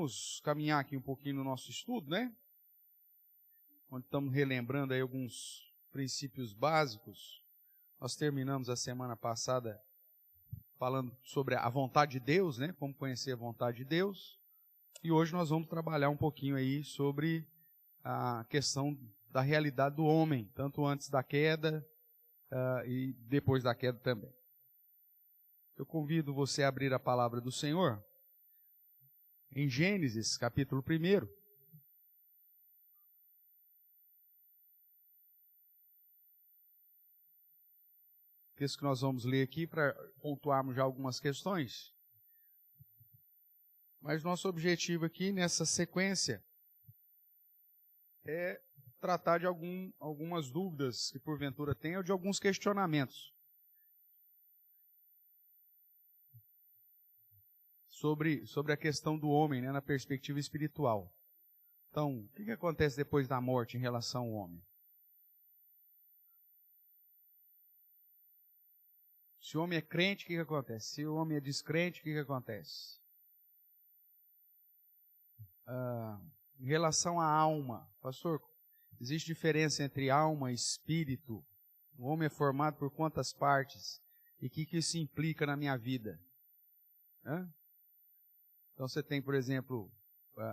vamos caminhar aqui um pouquinho no nosso estudo, né? Onde estamos relembrando aí alguns princípios básicos. Nós terminamos a semana passada falando sobre a vontade de Deus, né? Como conhecer a vontade de Deus. E hoje nós vamos trabalhar um pouquinho aí sobre a questão da realidade do homem, tanto antes da queda e depois da queda também. Eu convido você a abrir a palavra do Senhor em Gênesis, capítulo 1. Texto que nós vamos ler aqui para pontuarmos já algumas questões. Mas nosso objetivo aqui nessa sequência é tratar de algumas dúvidas que porventura tem ou de alguns questionamentos sobre a questão do homem, né, na perspectiva espiritual. Então, o que acontece depois da morte em relação ao homem? Se o homem é crente, o que acontece? Se o homem é descrente, o que acontece? Em relação à alma, pastor, existe diferença entre alma e espírito? O homem é formado por quantas partes? E o que isso implica na minha vida? Então você tem, por exemplo,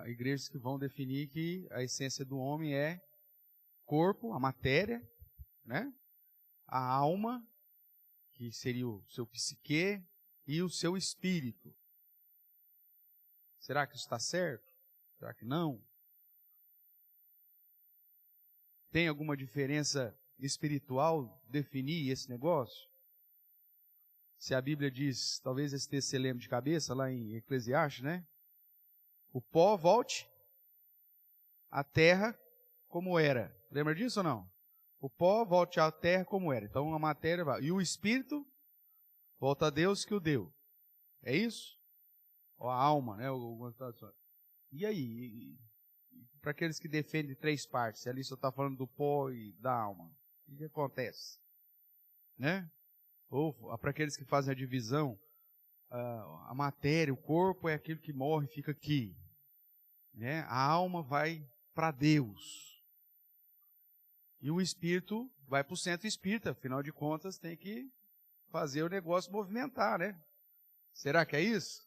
igrejas que vão definir que a essência do homem é corpo, a matéria, né? A alma, que seria o seu psique, e o seu espírito. Será que isso está certo? Será que não? Tem alguma diferença espiritual definir esse negócio? Se a Bíblia diz, talvez esse texto você lembre de cabeça, lá em Eclesiastes, né? O pó volte à terra como era. Lembra disso ou não? O pó volte à terra como era. Então a matéria vai. E o espírito volta a Deus que o deu. É isso? Ou a alma, né? E aí? Para aqueles que defendem três partes, ali só está falando do pó e da alma. O que acontece? Né? Ou para aqueles que fazem a divisão, a matéria, o corpo é aquilo que morre e fica aqui. Né? A alma vai para Deus. E o espírito vai para o centro espírita. Afinal de contas, tem que fazer o negócio movimentar, né? Será que é isso?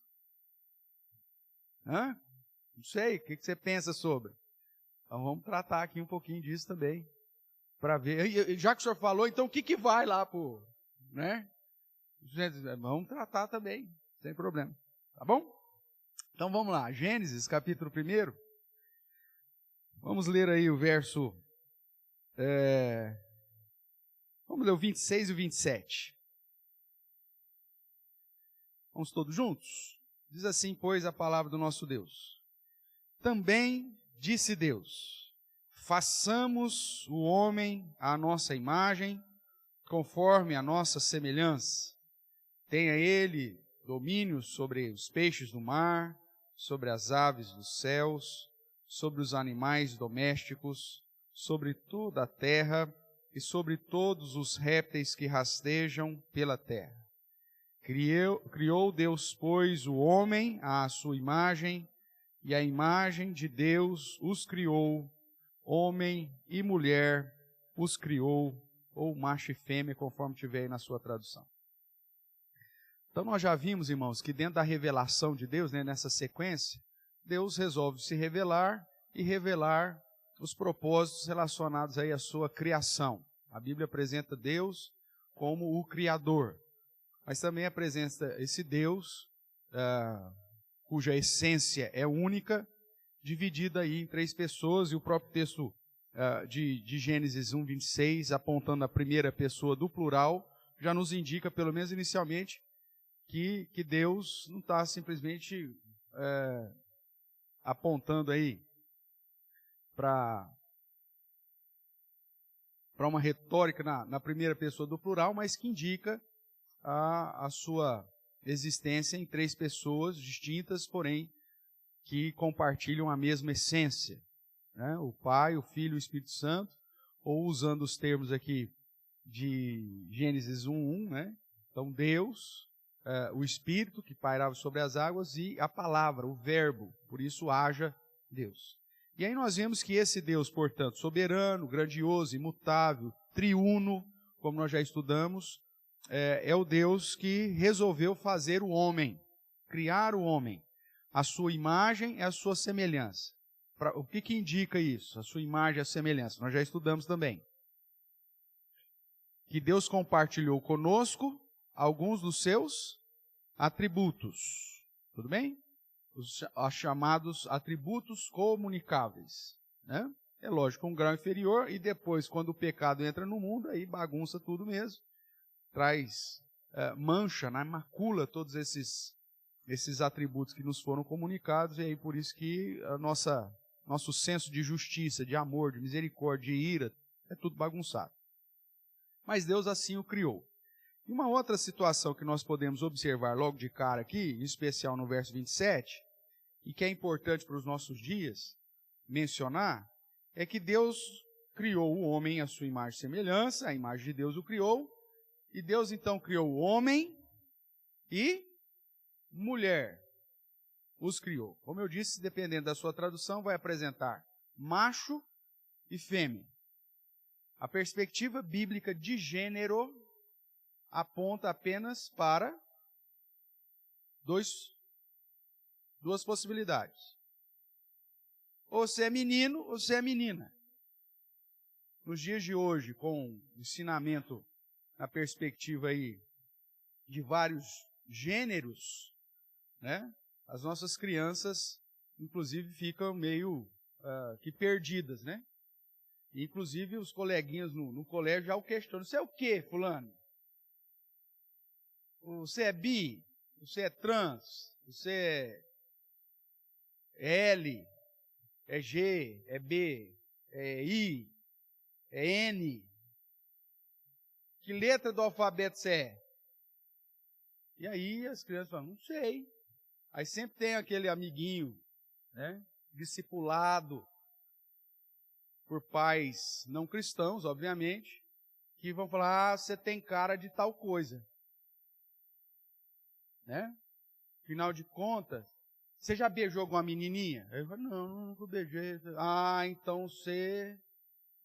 Não sei. O que você pensa sobre? Então vamos tratar aqui um pouquinho disso também. Para ver. E já que o senhor falou, então o que vai lá pro, né? Vamos tratar também, sem problema. Tá bom? Então vamos lá. Gênesis, capítulo 1. Vamos ler aí o verso. Vamos ler o 26 e o 27. Vamos todos juntos? Diz assim, pois, a palavra do nosso Deus. Também disse Deus: façamos o homem à nossa imagem, conforme a nossa semelhança. Tenha ele domínio sobre os peixes do mar, sobre as aves dos céus, sobre os animais domésticos, sobre toda a terra e sobre todos os répteis que rastejam pela terra. Criou Deus, pois, o homem à sua imagem, e a imagem de Deus os criou, homem e mulher os criou, ou macho e fêmea, conforme tiver aí na sua tradução. Então nós já vimos, irmãos, que dentro da revelação de Deus, né, nessa sequência, Deus resolve se revelar e revelar os propósitos relacionados aí à sua criação. A Bíblia apresenta Deus como o Criador, mas também apresenta esse Deus, cuja essência é única, dividida aí em três pessoas, e o próprio texto de Gênesis 1:26, apontando a primeira pessoa do plural, já nos indica, pelo menos inicialmente, que Deus não está simplesmente apontando aí para uma retórica na primeira pessoa do plural, mas que indica a sua existência em três pessoas distintas, porém que compartilham a mesma essência, né? O Pai, o Filho e o Espírito Santo, ou usando os termos aqui de Gênesis 1:1, né? Então Deus, o Espírito que pairava sobre as águas e a palavra, o verbo, por isso haja Deus. E aí nós vemos que esse Deus, portanto, soberano, grandioso, imutável, triuno, como nós já estudamos, é o Deus que resolveu fazer o homem, criar o homem. A sua imagem é a sua semelhança. O que indica isso? A sua imagem é a semelhança. Nós já estudamos também. Que Deus compartilhou conosco alguns dos seus atributos. Tudo bem? Os chamados atributos comunicáveis. Né? É lógico, um grau inferior, e depois, quando o pecado entra no mundo, aí bagunça tudo mesmo. Traz mancha, né? Macula todos esses atributos que nos foram comunicados, e aí por isso que nosso senso de justiça, de amor, de misericórdia, de ira, é tudo bagunçado. Mas Deus assim o criou. E uma outra situação que nós podemos observar logo de cara aqui, em especial no verso 27, e que é importante para os nossos dias mencionar, é que Deus criou o homem à sua imagem e semelhança, a imagem de Deus o criou, e Deus então criou o homem e mulher os criou. Como eu disse, dependendo da sua tradução, vai apresentar macho e fêmea. A perspectiva bíblica de gênero aponta apenas para duas possibilidades. Ou você é menino, ou você é menina. Nos dias de hoje, com o ensinamento na perspectiva aí de vários gêneros, né? As nossas crianças, inclusive, ficam meio que perdidas, né? E, inclusive, os coleguinhas no colégio já o questionam. Você é o quê, fulano? Você é bi? Você é trans? Você é L? É G? É B? É I? É N? Que letra do alfabeto você é? E aí as crianças falam, não sei. Aí sempre tem aquele amiguinho, né, discipulado por pais não cristãos, obviamente, que vão falar, você tem cara de tal coisa. Né? Afinal de contas, você já beijou alguma menininha? Eu falo, não, nunca beijei. Ah, então você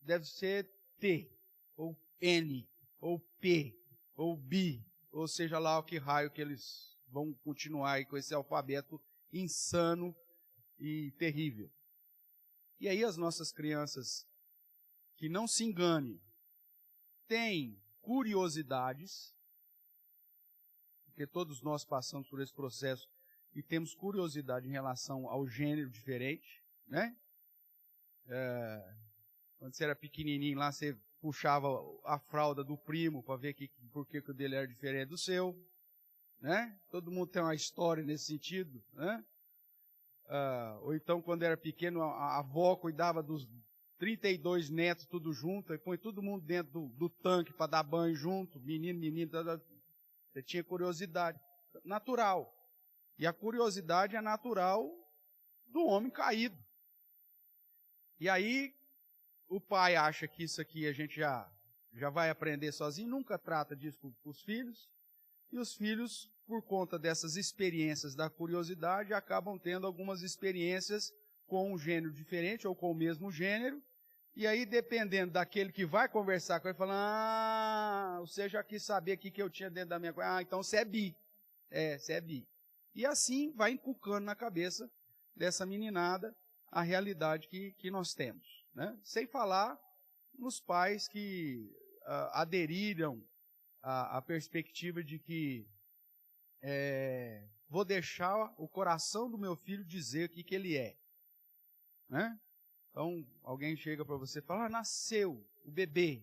deve ser T, ou N, ou P, ou B, ou seja lá o que raio que eles vão continuar aí com esse alfabeto insano e terrível. E aí as nossas crianças, que não se engane, têm curiosidades, porque todos nós passamos por esse processo e temos curiosidade em relação ao gênero diferente, né? Quando você era pequenininho lá, você puxava a fralda do primo para ver por que o dele era diferente do seu, né? Todo mundo tem uma história nesse sentido, né? Ou então, quando era pequeno, a avó cuidava dos 32 netos tudo junto, e põe todo mundo dentro do tanque para dar banho junto, menino, você tinha curiosidade. Natural. E a curiosidade é natural do homem caído. E aí, o pai acha que isso aqui a gente já vai aprender sozinho, nunca trata disso com os filhos. E os filhos, por conta dessas experiências da curiosidade, acabam tendo algumas experiências com um gênero diferente ou com o mesmo gênero. E aí, dependendo daquele que vai conversar com ele, fala, você já quis saber o que eu tinha dentro da minha coisa. Ah, então você é bi. Você é bi. E assim vai inculcando na cabeça dessa meninada a realidade que nós temos. Né? Sem falar nos pais que aderiram à perspectiva de que vou deixar o coração do meu filho dizer o que ele é. Né? Então, alguém chega para você e fala, nasceu o bebê.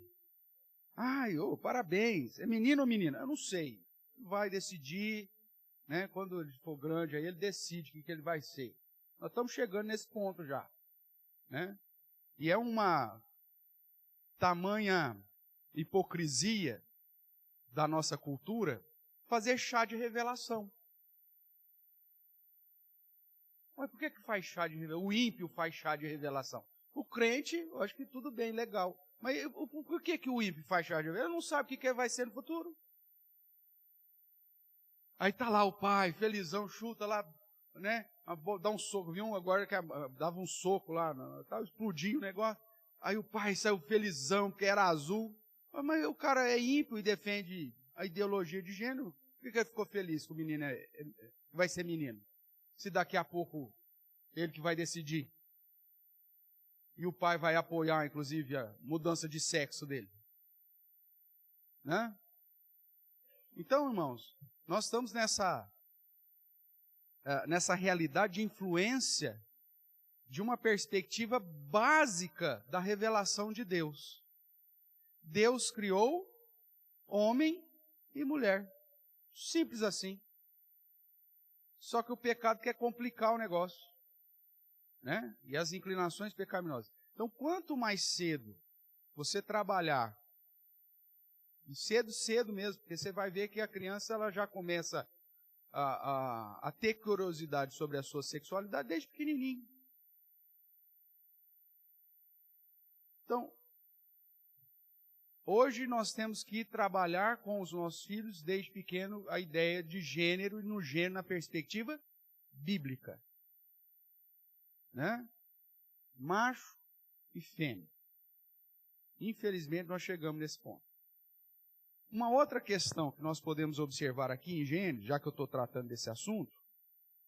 Ai, parabéns. É menino ou menina? Eu não sei. Vai decidir, né? Quando ele for grande, aí ele decide o que ele vai ser. Nós estamos chegando nesse ponto já. Né? E é uma tamanha hipocrisia da nossa cultura fazer chá de revelação. Mas por que faz chá de revelação? O ímpio faz chá de revelação. O crente, eu acho que tudo bem, legal. Mas por que o ímpio faz chá de revelação? Ele não sabe o que vai ser no futuro. Aí tá lá o pai, felizão, chuta lá, né? Dá um soco, viu? Agora que dava um soco lá, tava explodindo o negócio. Aí o pai saiu felizão, porque era azul. Mas o cara é ímpio e defende a ideologia de gênero. Por que ele ficou feliz que o menino vai ser menino? Se daqui a pouco ele que vai decidir. E o pai vai apoiar, inclusive, a mudança de sexo dele. Né? Então, irmãos, nós estamos nessa realidade de influência de uma perspectiva básica da revelação de Deus. Deus criou homem e mulher. Simples assim. Só que o pecado quer complicar o negócio, né? E as inclinações pecaminosas. Então, quanto mais cedo você trabalhar, e cedo mesmo, porque você vai ver que a criança ela já começa a ter curiosidade sobre a sua sexualidade desde pequenininho. Então, hoje nós temos que trabalhar com os nossos filhos desde pequeno a ideia de gênero e no gênero na perspectiva bíblica, né? Macho e fêmea. Infelizmente nós chegamos nesse ponto. Uma outra questão que nós podemos observar aqui em Gênesis, já que eu estou tratando desse assunto,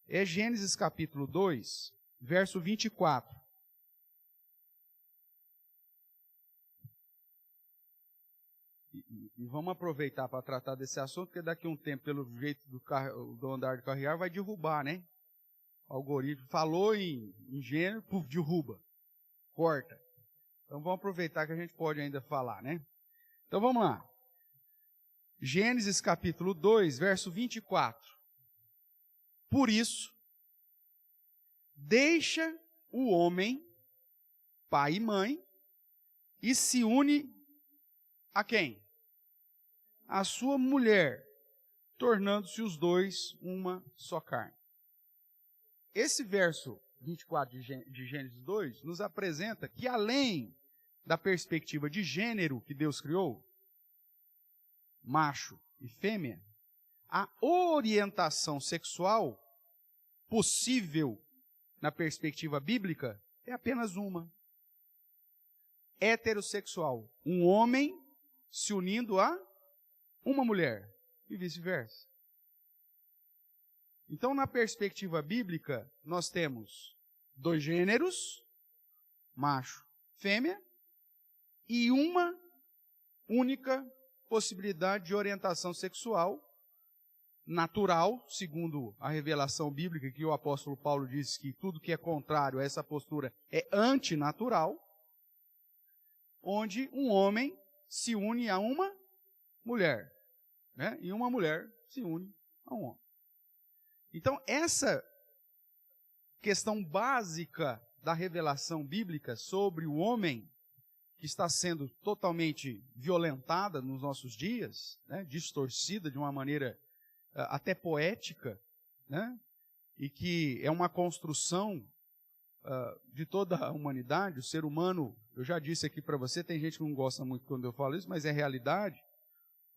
é Gênesis capítulo 2, verso 24. E vamos aproveitar para tratar desse assunto, porque daqui a um tempo, pelo jeito do andar de carregar, vai derrubar, né? O algoritmo falou em gênero, puf, derruba, corta. Então vamos aproveitar que a gente pode ainda falar, né? Então vamos lá. Gênesis capítulo 2, verso 24. Por isso, deixa o homem, pai e mãe, e se une a quem? A sua mulher, tornando-se os dois uma só carne. Esse verso 24 de Gênesis 2 nos apresenta que além da perspectiva de gênero que Deus criou, macho e fêmea, a orientação sexual possível na perspectiva bíblica é apenas uma. Heterossexual. Um homem se unindo a uma mulher e vice-versa. Então, na perspectiva bíblica, nós temos dois gêneros, macho, fêmea, e uma única possibilidade de orientação sexual natural, segundo a revelação bíblica, que o apóstolo Paulo diz que tudo que é contrário a essa postura é antinatural, onde um homem se une a uma mulher, né? E uma mulher se une a um homem. Então, essa questão básica da revelação bíblica sobre o homem, que está sendo totalmente violentada nos nossos dias, né? Distorcida de uma maneira até poética, né? E que é uma construção de toda a humanidade. O ser humano, eu já disse aqui para você, tem gente que não gosta muito quando eu falo isso, mas é realidade.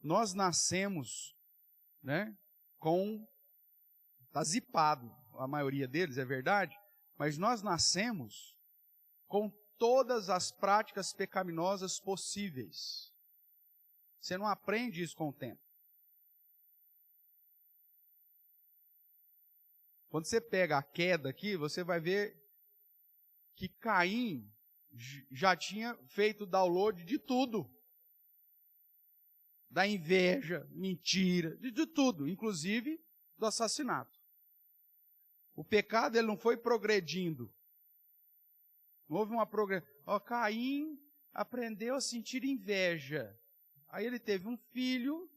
Nós nascemos, né, está zipado, a maioria deles, é verdade, mas nós nascemos com todas as práticas pecaminosas possíveis. Você não aprende isso com o tempo. Quando você pega a queda aqui, você vai ver que Caim já tinha feito download de tudo. Da inveja, mentira, de tudo, inclusive do assassinato. O pecado ele não foi progredindo. Não houve uma progressão. Caim aprendeu a sentir inveja. Aí ele teve um filho,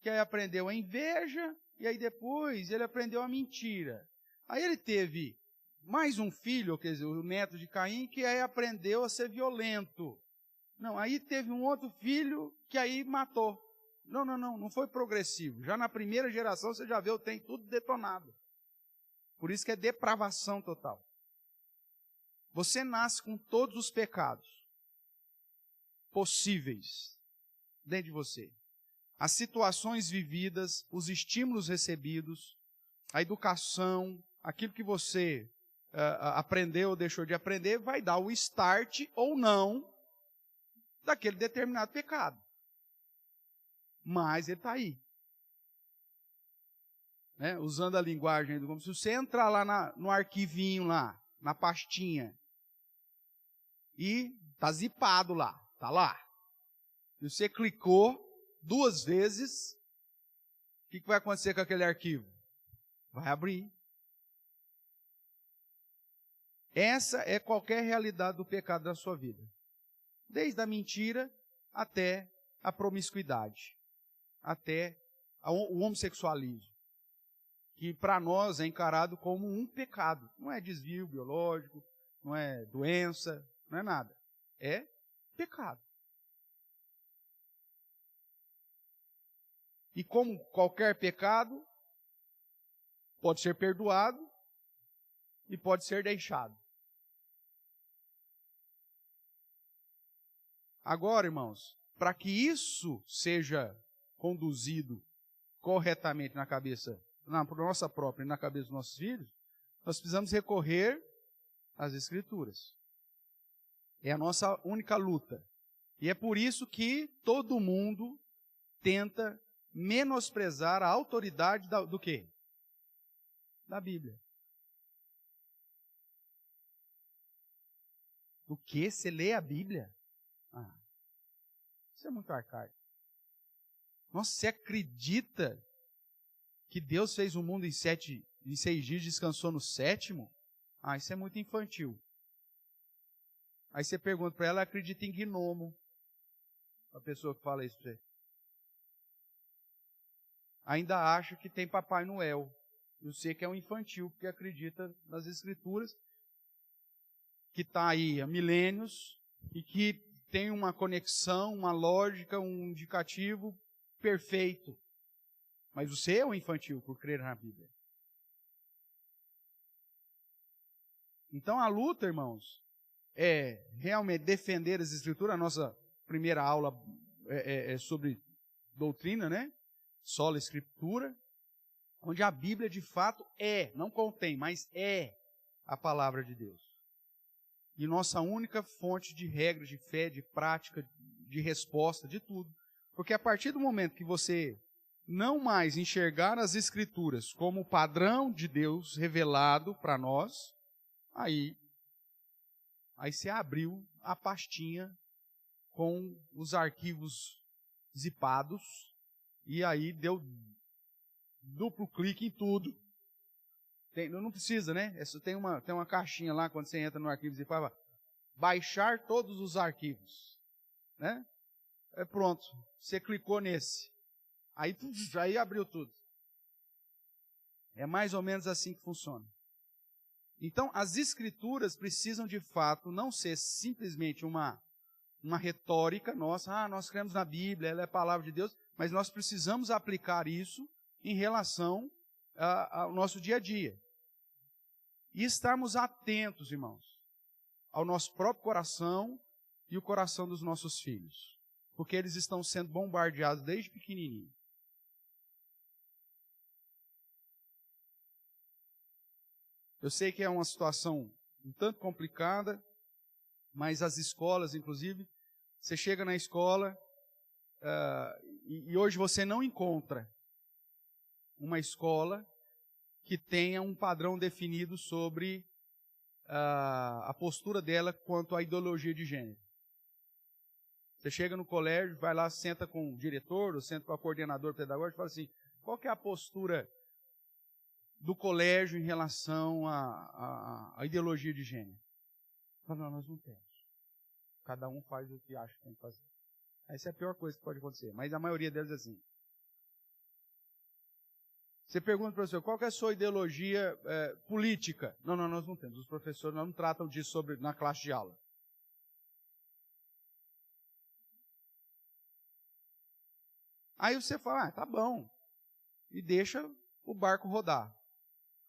que aí aprendeu a inveja, e aí depois ele aprendeu a mentira. Aí ele teve mais um filho, quer dizer, o neto de Caim, que aí aprendeu a ser violento. Não, aí teve um outro filho que aí matou. Não foi progressivo. Já na primeira geração você já vê, tem tudo detonado. Por isso que é depravação total. Você nasce com todos os pecados possíveis dentro de você. as situações vividas, os estímulos recebidos, a educação, aquilo que você aprendeu ou deixou de aprender, vai dar o start ou não daquele determinado pecado. Mas ele está aí. Né? Usando a linguagem do como se você entrar lá no arquivinho lá, na pastinha, e está zipado lá, está lá. E você clicou 2 vezes, o que vai acontecer com aquele arquivo? Vai abrir. Essa é qualquer realidade do pecado da sua vida. Desde a mentira até a promiscuidade, até o homossexualismo, que para nós é encarado como um pecado. Não é desvio biológico, não é doença, não é nada. É pecado. E como qualquer pecado, pode ser perdoado e pode ser deixado. Agora, irmãos, para que isso seja conduzido corretamente na cabeça, na nossa própria e na cabeça dos nossos filhos, nós precisamos recorrer às Escrituras. É a nossa única luta. E é por isso que todo mundo tenta menosprezar a autoridade do quê? Da Bíblia. O quê? Você lê a Bíblia? Ah, isso é muito arcaico. Nossa, você acredita que Deus fez o mundo em 6 dias e descansou no 7º? Ah, isso é muito infantil. Aí você pergunta para ela, acredita em gnomo. A pessoa que fala isso para você. Ainda acha que tem Papai Noel. Eu sei que é um infantil, porque acredita nas Escrituras, que está aí há milênios, e que tem uma conexão, uma lógica, um indicativo perfeito. Mas você é um infantil por crer na Bíblia. Então a luta, irmãos, é realmente defender as Escrituras. A nossa primeira aula é sobre doutrina, né? Sola Escritura, onde a Bíblia de fato não contém, mas é a palavra de Deus. E nossa única fonte de regras, de fé, de prática, de resposta, de tudo. Porque a partir do momento que você não mais enxergar as Escrituras como o padrão de Deus revelado para nós, aí você abriu a pastinha com os arquivos zipados e aí deu duplo clique em tudo. Não precisa, né? Tem uma caixinha lá, quando você entra no arquivo zipado, baixar todos os arquivos. Né? É pronto, você clicou nesse. Aí abriu tudo. É mais ou menos assim que funciona. Então, as Escrituras precisam, de fato, não ser simplesmente uma retórica nossa. Nós cremos na Bíblia, ela é a palavra de Deus, mas nós precisamos aplicar isso em relação ao nosso dia a dia. E estarmos atentos, irmãos, ao nosso próprio coração e o coração dos nossos filhos. Porque eles estão sendo bombardeados desde pequenininho. Eu sei que é uma situação um tanto complicada, mas as escolas, inclusive, você chega na escola e hoje você não encontra uma escola que tenha um padrão definido sobre a postura dela quanto à ideologia de gênero. Você chega no colégio, vai lá, senta com o diretor, ou senta com a coordenadora pedagógica e fala assim, qual que é a postura do colégio em relação à ideologia de gênero? Fala, não, nós não temos. Cada um faz o que acha que tem que fazer. Essa é a pior coisa que pode acontecer, mas a maioria deles é assim. Você pergunta para o professor, qual que é a sua ideologia política? Não, nós não temos. Os professores não tratam disso na classe de aula. Aí você fala, tá bom. E deixa o barco rodar.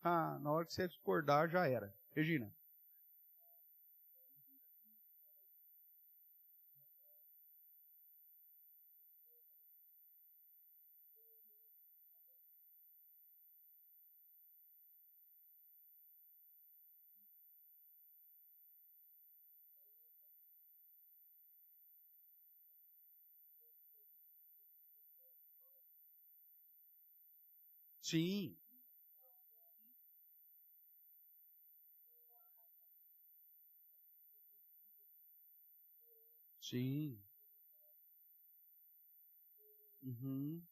Na hora que você acordar, já era. Regina. Sim. Sim. Uhum.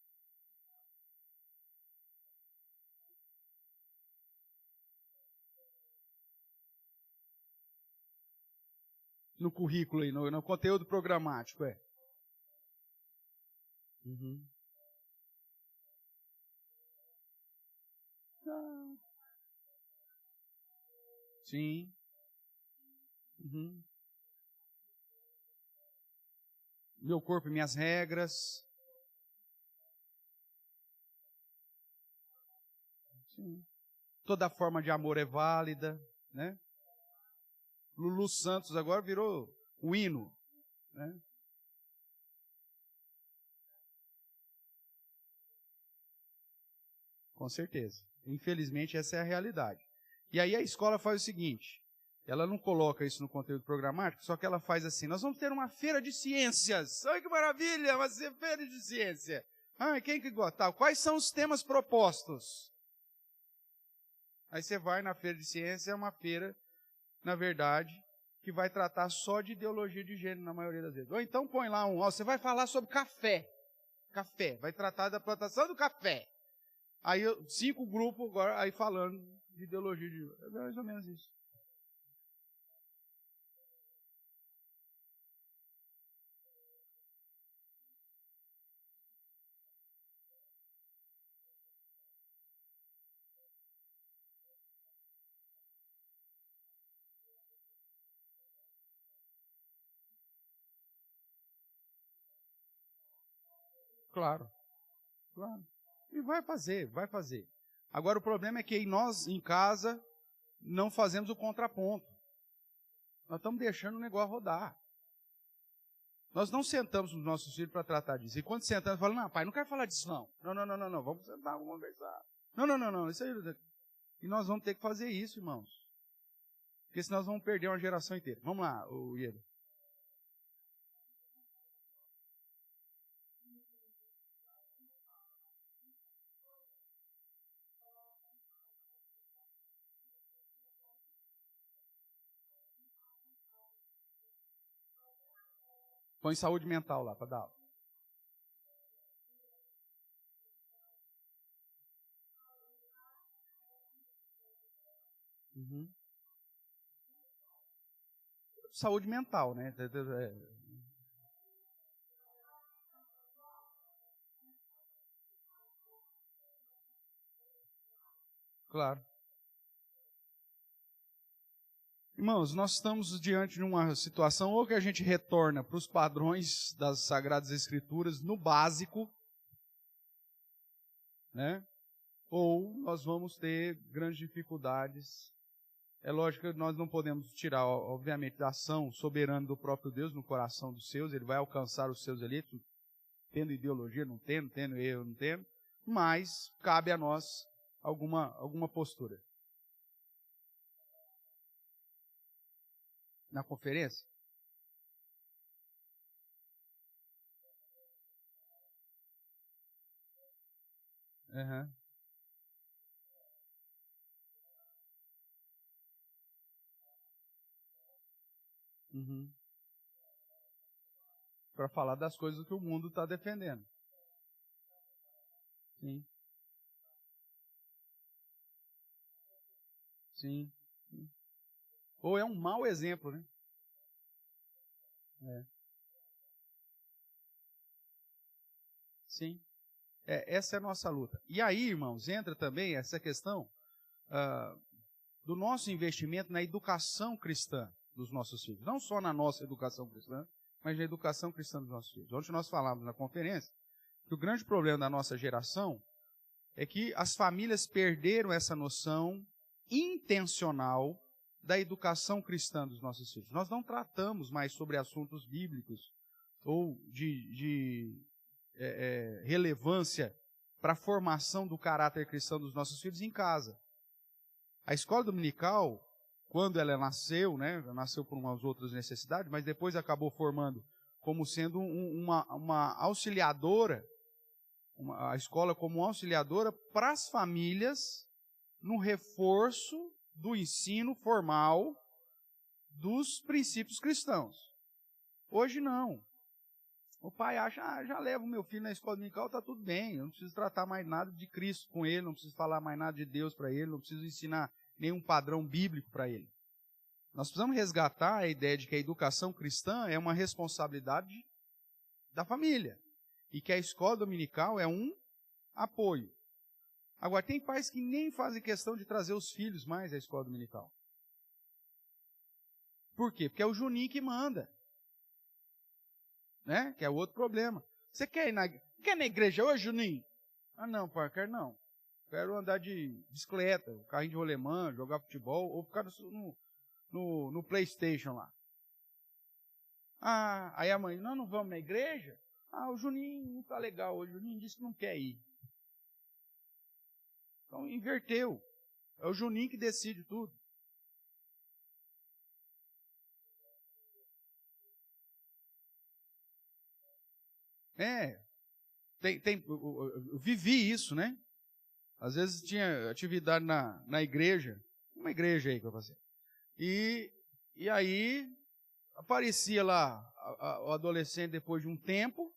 No currículo aí, no conteúdo programático, é. Uhum. Ah, sim. Uhum. Meu corpo e minhas regras. Sim. Toda forma de amor é válida, né? Lulu Santos agora virou o hino, né? Com certeza. Infelizmente, essa é a realidade. E aí a escola faz o seguinte, ela não coloca isso no conteúdo programático, só que ela faz assim, nós vamos ter uma feira de ciências. Olha que maravilha, vai ser feira de ciência. Ah, quem que gosta? Quais são os temas propostos? Aí você vai na feira de ciência, é uma feira, na verdade, que vai tratar só de ideologia de gênero na maioria das vezes. Ou então põe lá ó, você vai falar sobre café. Café, vai tratar da plantação do café. Aí 5 grupos agora aí falando de ideologia de gênero. É mais ou menos isso. Claro, claro. E vai fazer, vai fazer. Agora o problema é que nós, em casa, não fazemos o contraponto. Nós estamos deixando o negócio rodar. Nós não sentamos com os nossos filhos para tratar disso. E quando sentamos, falamos, não, pai, não quero falar disso, não. Não, não, não, não, não. Vamos sentar, vamos conversar. Não, não, não, não. Isso aí. E nós vamos ter que fazer isso, irmãos. Porque senão nós vamos perder uma geração inteira. Vamos lá, o Ieda. Põe saúde mental lá para dar aula. Uhum. Saúde mental, né? Claro. Irmãos, nós estamos diante de uma situação ou que a gente retorna para os padrões das Sagradas Escrituras no básico, né? Ou nós vamos ter grandes dificuldades. É lógico que nós não podemos tirar, obviamente, da ação soberana do próprio Deus no coração dos seus, ele vai alcançar os seus eleitos, tendo ideologia, não tendo erro, não tendo, mas cabe a nós alguma postura. Na conferência? Uhum. Uhum. Para falar das coisas que o mundo está defendendo. Sim, sim, sim. Ou é um mau exemplo, né? É. Sim. Essa é a nossa luta. E aí, irmãos, entra também essa questão ah, do nosso investimento na educação cristã dos nossos filhos. Não só na nossa educação cristã, mas na educação cristã dos nossos filhos. Ontem nós falamos na conferência que o grande problema da nossa geração é que as famílias perderam essa noção intencional da educação cristã dos nossos filhos. Nós não tratamos mais sobre assuntos bíblicos ou de relevância para a formação do caráter cristão dos nossos filhos em casa. A escola dominical, quando ela nasceu, né, nasceu por umas outras necessidades, mas depois acabou formando como sendo uma auxiliadora, a escola como auxiliadora para as famílias no reforço do ensino formal dos princípios cristãos. Hoje não. O pai acha, já levo meu filho na escola dominical, está tudo bem, eu não preciso tratar mais nada de Cristo com ele, não preciso falar mais nada de Deus para ele, não preciso ensinar nenhum padrão bíblico para ele. Nós precisamos resgatar a ideia de que a educação cristã é uma responsabilidade da família e que a escola dominical é um apoio. Agora, tem pais que nem fazem questão de trazer os filhos mais à escola dominical. Por quê? Porque é o Juninho que manda. Né? Que é outro problema. Você quer ir na igreja hoje, Juninho? Ah, não, pai, eu quero não. Quero andar de bicicleta, carrinho de rolemã, jogar futebol, ou ficar no PlayStation lá. Ah, aí a mãe, não vamos na igreja? Ah, o Juninho não está legal hoje, o Juninho disse que não quer ir. Então, inverteu. É o Juninho que decide tudo. Eu vivi isso, né? Às vezes tinha atividade na igreja, uma igreja aí que eu fazia. E aí aparecia lá o adolescente depois de um tempo,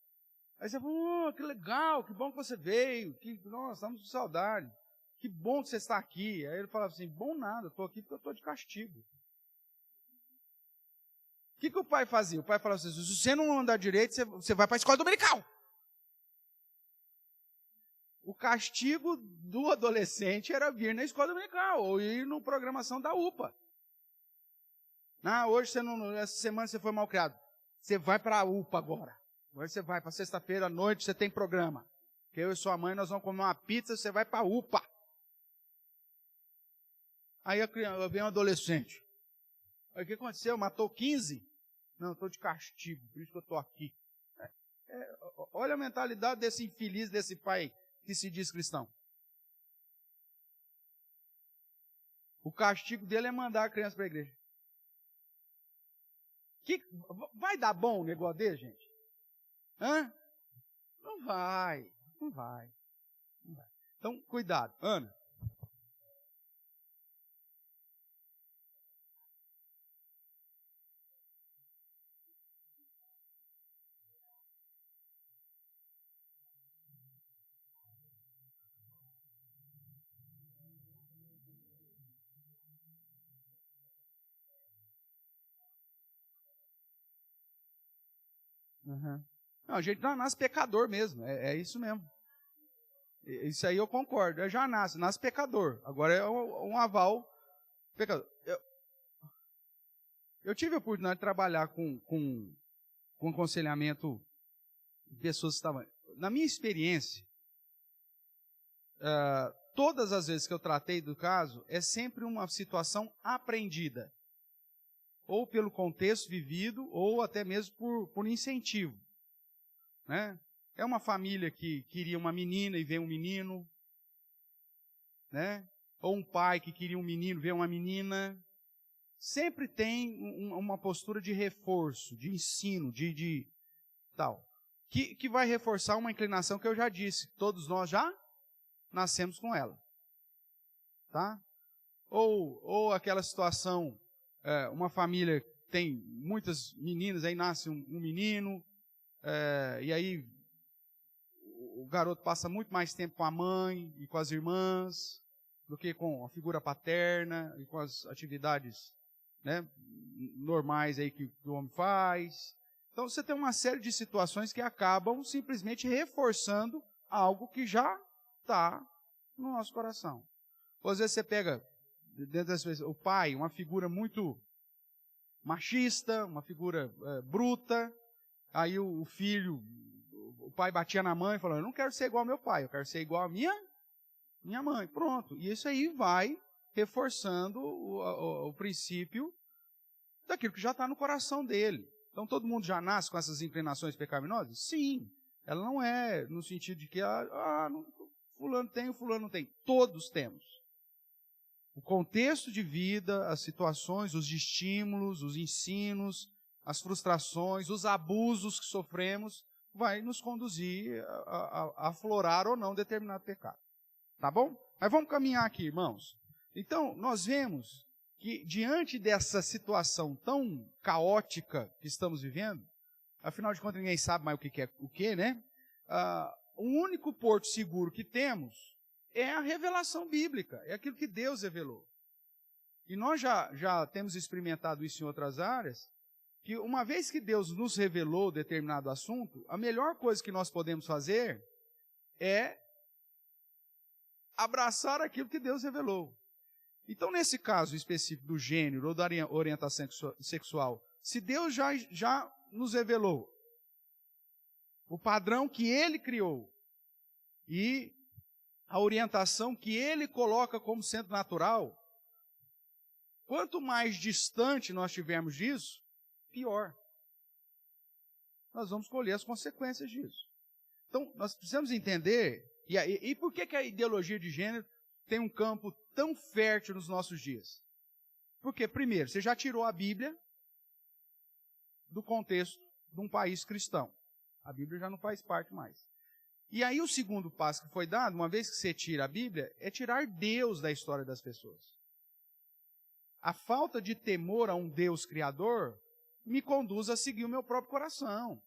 aí você falou, que legal, que bom que você veio, nossa, estamos com saudade, que bom que você está aqui. Aí ele falava assim, bom nada, estou aqui porque eu estou de castigo. O que o pai fazia? O pai falava assim, se você não andar direito, você vai para a escola dominical. O castigo do adolescente era vir na escola dominical ou ir na programação da UPA. Ah, hoje essa semana você foi mal criado. Você vai para a UPA agora. Agora você vai para sexta-feira à noite, você tem programa. Que eu e sua mãe nós vamos comer uma pizza, você vai para a UPA. Aí vem um adolescente. Aí o que aconteceu? Matou 15? Não, estou de castigo, por isso que eu estou aqui. Olha a mentalidade desse infeliz, desse pai que se diz cristão. O castigo dele é mandar a criança para a igreja. Vai dar bom o negócio dele, gente? Hã? Não vai. Então, cuidado. Ana. Uhum. Não, a gente não nasce pecador mesmo, é isso mesmo. Isso aí eu concordo, já nasce pecador. Agora é um aval pecador. Eu tive a oportunidade de trabalhar com aconselhamento de pessoas que estavam... Na minha experiência, todas as vezes que eu tratei do caso, é sempre uma situação aprendida. Ou pelo contexto vivido, ou até mesmo por incentivo. Né? É uma família que queria uma menina e vê um menino. Né? Ou um pai que queria um menino, vê uma menina. Sempre tem uma postura de reforço, de ensino, de tal. Que vai reforçar uma inclinação que eu já disse. Todos nós já nascemos com ela. Tá? Ou aquela situação, uma família tem muitas meninas, aí nasce um menino, e aí o garoto passa muito mais tempo com a mãe e com as irmãs do que com a figura paterna e com as atividades, né, normais aí que o homem faz. Então você tem uma série de situações que acabam simplesmente reforçando algo que já está no nosso coração. Ou às vezes você pega, dentro das pessoas, o pai, uma figura muito machista, uma figura bruta, aí o filho, o pai batia na mãe e falou, eu não quero ser igual ao meu pai, eu quero ser igual à minha mãe. Pronto. E isso aí vai reforçando o princípio daquilo que já está no coração dele. Então todo mundo já nasce com essas inclinações pecaminosas? Sim. Ela não é no sentido de que fulano tem, o fulano não tem. Todos temos. O contexto de vida, as situações, os estímulos, os ensinos, as frustrações, os abusos que sofremos, vai nos conduzir a aflorar ou não determinado pecado. Tá bom? Mas vamos caminhar aqui, irmãos. Então, nós vemos que diante dessa situação tão caótica que estamos vivendo, afinal de contas ninguém sabe mais o que é o que, né? O único porto seguro que temos é a revelação bíblica, é aquilo que Deus revelou. E nós já temos experimentado isso em outras áreas, que uma vez que Deus nos revelou determinado assunto, a melhor coisa que nós podemos fazer é abraçar aquilo que Deus revelou. Então, nesse caso específico do gênero ou da orientação sexual, se Deus já nos revelou o padrão que Ele criou e a orientação que Ele coloca como sendo natural, quanto mais distante nós estivermos disso, pior. Nós vamos colher as consequências disso. Então, nós precisamos entender, e por que a ideologia de gênero tem um campo tão fértil nos nossos dias? Porque, primeiro, você já tirou a Bíblia do contexto de um país cristão. A Bíblia já não faz parte mais. E aí o segundo passo que foi dado, uma vez que você tira a Bíblia, é tirar Deus da história das pessoas. A falta de temor a um Deus criador me conduz a seguir o meu próprio coração.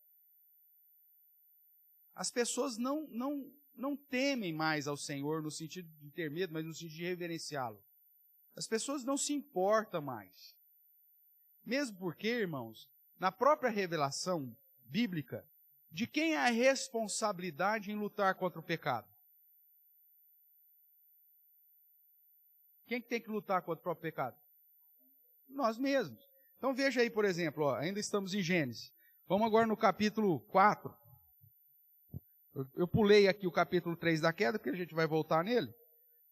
As pessoas não temem mais ao Senhor no sentido de ter medo, mas no sentido de reverenciá-lo. As pessoas não se importam mais. Mesmo porque, irmãos, na própria revelação bíblica, de quem é a responsabilidade em lutar contra o pecado? Quem que tem que lutar contra o próprio pecado? Nós mesmos. Então veja aí, por exemplo, ainda estamos em Gênesis. Vamos agora no capítulo 4. Eu pulei aqui o capítulo 3 da queda, porque a gente vai voltar nele.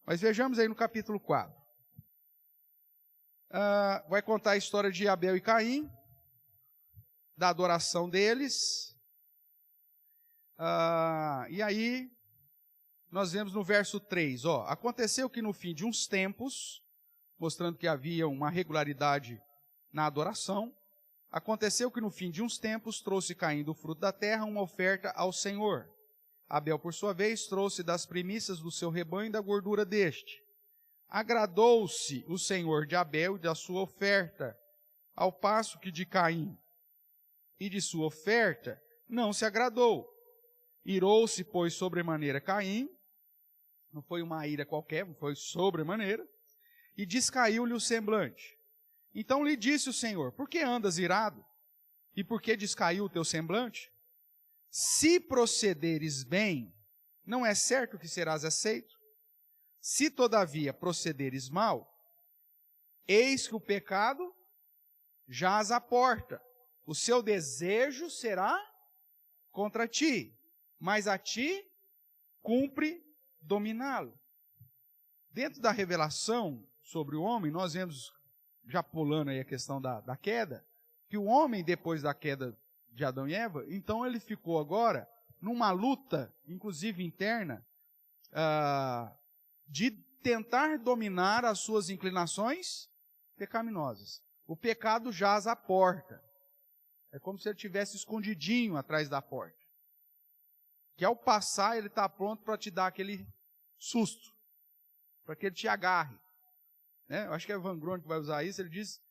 Mas vejamos aí no capítulo 4. Vai contar a história de Abel e Caim, da adoração deles. E aí, nós vemos no verso 3, aconteceu que no fim de uns tempos, mostrando que havia uma regularidade na adoração, aconteceu que no fim de uns tempos trouxe Caim do fruto da terra uma oferta ao Senhor. Abel, por sua vez, trouxe das primícias do seu rebanho e da gordura deste. Agradou-se o Senhor de Abel e da sua oferta, ao passo que de Caim e de sua oferta não se agradou. Irou-se, pois, sobremaneira Caim, não foi uma ira qualquer, foi sobremaneira, e descaiu-lhe o semblante. Então lhe disse o Senhor, por que andas irado? E por que descaiu o teu semblante? Se procederes bem, não é certo que serás aceito? Se todavia procederes mal, eis que o pecado jaz à porta. O seu desejo será contra ti, mas a ti cumpre dominá-lo. Dentro da revelação sobre o homem, nós vemos, já pulando aí a questão da queda, que o homem, depois da queda de Adão e Eva, então ele ficou agora numa luta, inclusive interna, de tentar dominar as suas inclinações pecaminosas. O pecado jaz à porta. É como se ele estivesse escondidinho atrás da porta. Que ao passar ele está pronto para te dar aquele susto, para que ele te agarre. Eu acho que é Van Groen que vai usar isso, ele diz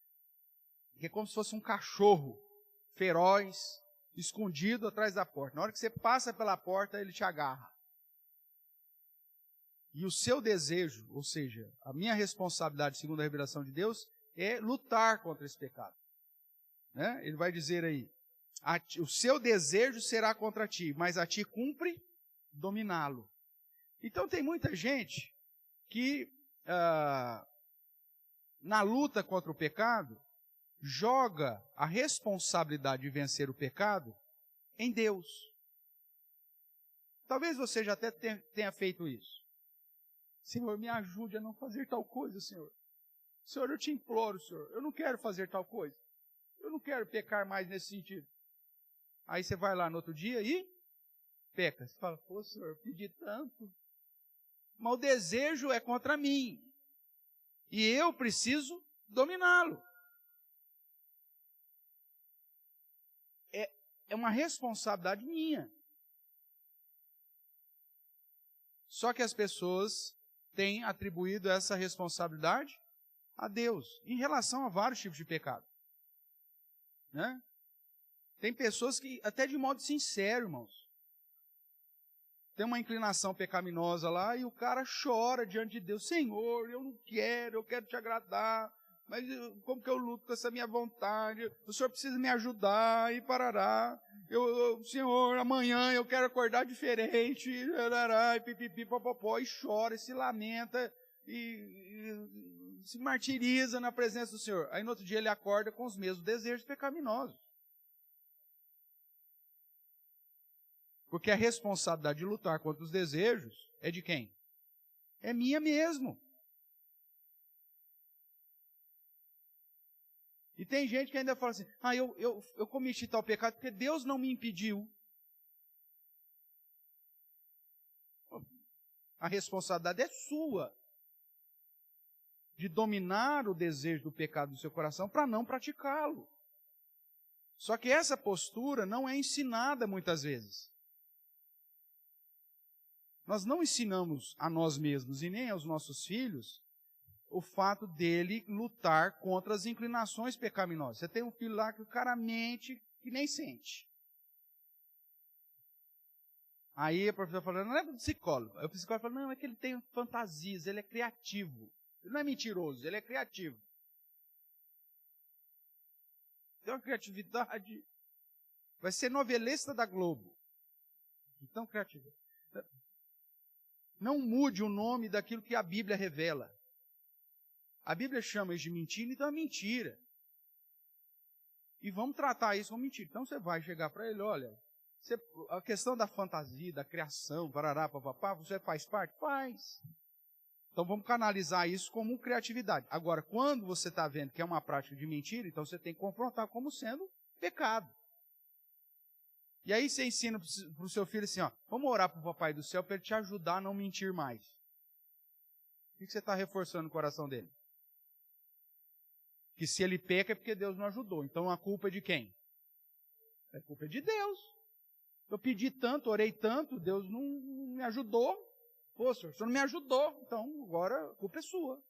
que é como se fosse um cachorro feroz, escondido atrás da porta. Na hora que você passa pela porta, ele te agarra. E o seu desejo, ou seja, a minha responsabilidade, segundo a revelação de Deus, é lutar contra esse pecado. Ele vai dizer aí, o seu desejo será contra ti, mas a ti cumpre dominá-lo. Então tem muita gente que, na luta contra o pecado, joga a responsabilidade de vencer o pecado em Deus. Talvez você já até tenha feito isso. Senhor, me ajude a não fazer tal coisa, Senhor. Senhor, eu te imploro, Senhor, eu não quero fazer tal coisa. Eu não quero pecar mais nesse sentido. Aí você vai lá no outro dia e peca. Você fala, pô, Senhor, eu pedi tanto. Mas o desejo é contra mim. E eu preciso dominá-lo. É uma responsabilidade minha. Só que as pessoas têm atribuído essa responsabilidade a Deus, em relação a vários tipos de pecado. Né? Tem pessoas que, até de modo sincero, irmãos, tem uma inclinação pecaminosa lá e o cara chora diante de Deus. Senhor, eu quero te agradar, mas como que eu luto com essa minha vontade? O Senhor precisa me ajudar e parará. Senhor, amanhã eu quero acordar diferente, e pipipi, popopó, e chora, e se lamenta, e se martiriza na presença do Senhor. Aí no outro dia ele acorda com os mesmos desejos pecaminosos. Porque a responsabilidade de lutar contra os desejos é de quem? É minha mesmo. E tem gente que ainda fala assim, eu cometi tal pecado porque Deus não me impediu. A responsabilidade é sua de dominar o desejo do pecado do seu coração para não praticá-lo. Só que essa postura não é ensinada muitas vezes. Nós não ensinamos a nós mesmos e nem aos nossos filhos o fato dele lutar contra as inclinações pecaminosas. Você tem um filho lá que o cara mente que nem sente. Aí a professora falou, não é para o psicólogo. Aí o psicólogo falou, não, é que ele tem fantasias, ele é criativo. Ele não é mentiroso, ele é criativo. Tem uma criatividade. Vai ser novelista da Globo. Então, criativo. Não mude o nome daquilo que a Bíblia revela. A Bíblia chama isso de mentira, então é mentira. E vamos tratar isso como mentira. Então você vai chegar para ele, olha, a questão da fantasia, da criação, parará, papapá, você faz parte? Faz. Então vamos canalizar isso como criatividade. Agora, quando você está vendo que é uma prática de mentira, então você tem que confrontar como sendo pecado. E aí você ensina para o seu filho assim, ó, vamos orar para o Papai do Céu para ele te ajudar a não mentir mais. O que você está reforçando no coração dele? Que se ele peca é porque Deus não ajudou. Então a culpa é de quem? A culpa é de Deus. Eu pedi tanto, orei tanto, Deus não me ajudou. Pô, senhor, o senhor não me ajudou. Então agora a culpa é sua.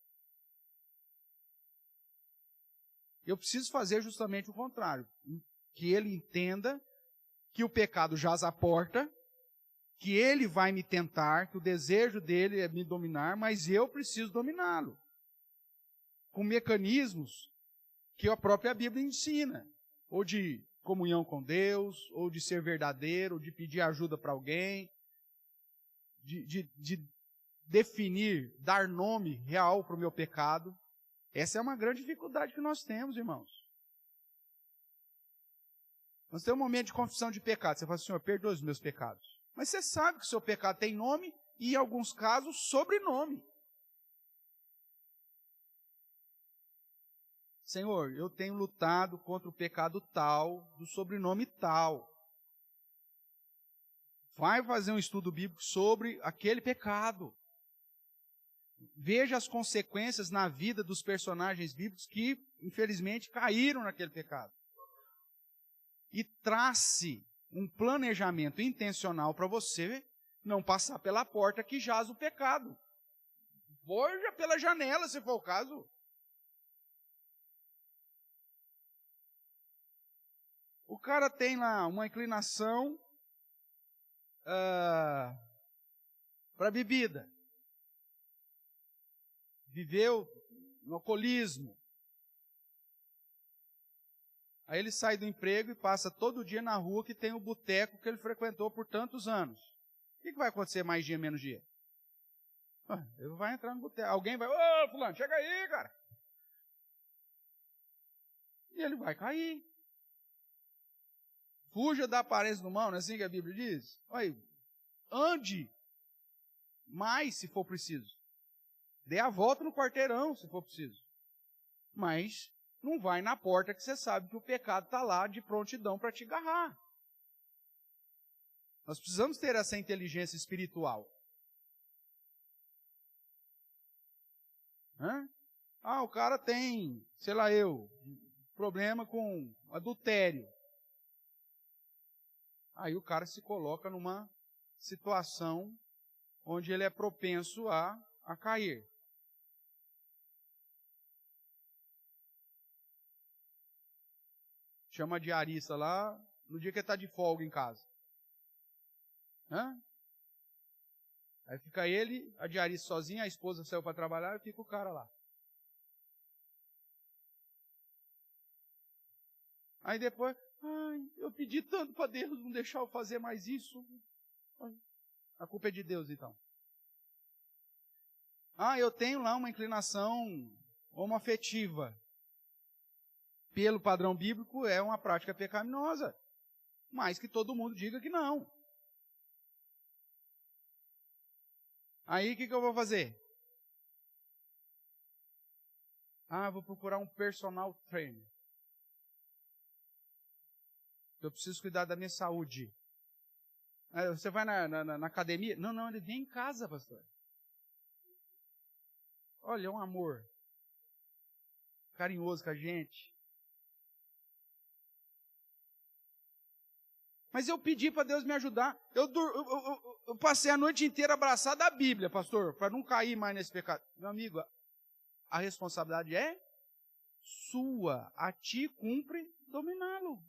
Eu preciso fazer justamente o contrário. Que ele entenda que o pecado jaz à porta, que ele vai me tentar, que o desejo dele é me dominar, mas eu preciso dominá-lo. Com mecanismos que a própria Bíblia ensina. Ou de comunhão com Deus, ou de ser verdadeiro, ou de pedir ajuda para alguém, de definir, dar nome real para o meu pecado. Essa é uma grande dificuldade que nós temos, irmãos. Nós temos um momento de confissão de pecado. Você fala, Senhor, perdoa os meus pecados. Mas você sabe que o seu pecado tem nome e, em alguns casos, sobrenome. Senhor, eu tenho lutado contra o pecado tal, do sobrenome tal. Vai fazer um estudo bíblico sobre aquele pecado. Veja as consequências na vida dos personagens bíblicos que, infelizmente, caíram naquele pecado. E trace um planejamento intencional para você não passar pela porta que jaz o pecado. Voja pela janela, se for o caso. O cara tem lá uma inclinação para bebida. Viveu no alcoolismo. Aí ele sai do emprego e passa todo dia na rua que tem o boteco que ele frequentou por tantos anos. O que vai acontecer mais dia, menos dia? Ele vai entrar no boteco. Alguém vai, ô fulano, chega aí, cara. E ele vai cair. Fuja da aparência do mal, não é assim que a Bíblia diz? Olha, ande mais se for preciso. Dê a volta no quarteirão se for preciso. Mas não vai na porta que você sabe que o pecado está lá de prontidão para te agarrar. Nós precisamos ter essa inteligência espiritual. O cara tem, sei lá problema com adultério. Aí o cara se coloca numa situação onde ele é propenso a cair. Chama a diarista lá, no dia que ele está de folga em casa. Hã? Aí fica ele, a diarista sozinha, a esposa saiu para trabalhar e fica o cara lá. Aí depois, eu pedi tanto para Deus não deixar eu fazer mais isso. A culpa é de Deus, então. Eu tenho lá uma inclinação homoafetiva. Pelo padrão bíblico, é uma prática pecaminosa. Mas que todo mundo diga que não. Aí, o que eu vou fazer? Vou procurar um personal trainer. Eu preciso cuidar da minha saúde. Você vai na academia? Não, ele vem em casa, pastor. Olha, é um amor. Carinhoso com a gente. Mas eu pedi para Deus me ajudar. Eu passei a noite inteira abraçado à Bíblia, pastor, para não cair mais nesse pecado. Meu amigo, a responsabilidade é sua. A ti cumpre dominá-lo.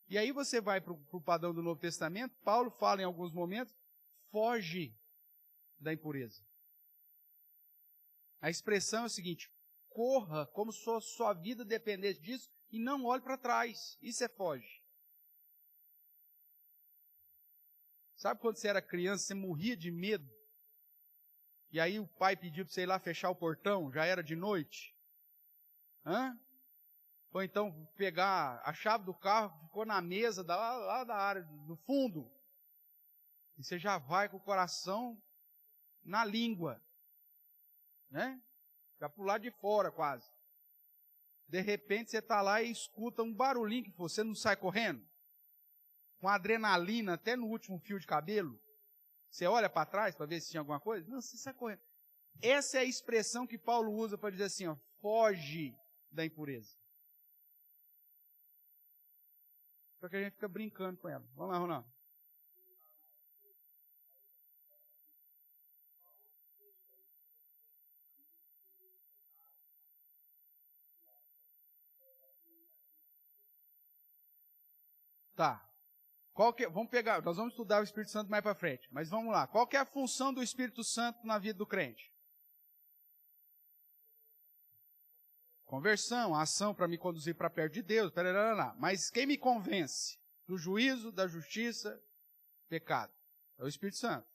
E aí você vai para o padrão do Novo Testamento, Paulo fala em alguns momentos, foge da impureza. A expressão é o seguinte, corra como se sua vida dependesse disso e não olhe para trás. Isso é foge. Sabe quando você era criança, você morria de medo? E aí o pai pediu para você ir lá fechar o portão, já era de noite? Ou então pegar a chave do carro, ficou na mesa lá da área, do fundo. E você já vai com o coração na língua. Né? Já pro lado de fora quase. De repente você está lá e escuta um barulhinho que você não sai correndo. Com adrenalina até no último fio de cabelo. Você olha para trás para ver se tinha alguma coisa? Não, você sai correndo. Essa é a expressão que Paulo usa para dizer assim, foge da impureza. Só que a gente fica brincando com ela. Vamos lá, Ronaldo. Tá. Vamos pegar, nós vamos estudar o Espírito Santo mais para frente, mas vamos lá. Qual que é a função do Espírito Santo na vida do crente? Conversão, ação para me conduzir para perto de Deus, mas quem me convence do juízo, da justiça, pecado? É o Espírito Santo.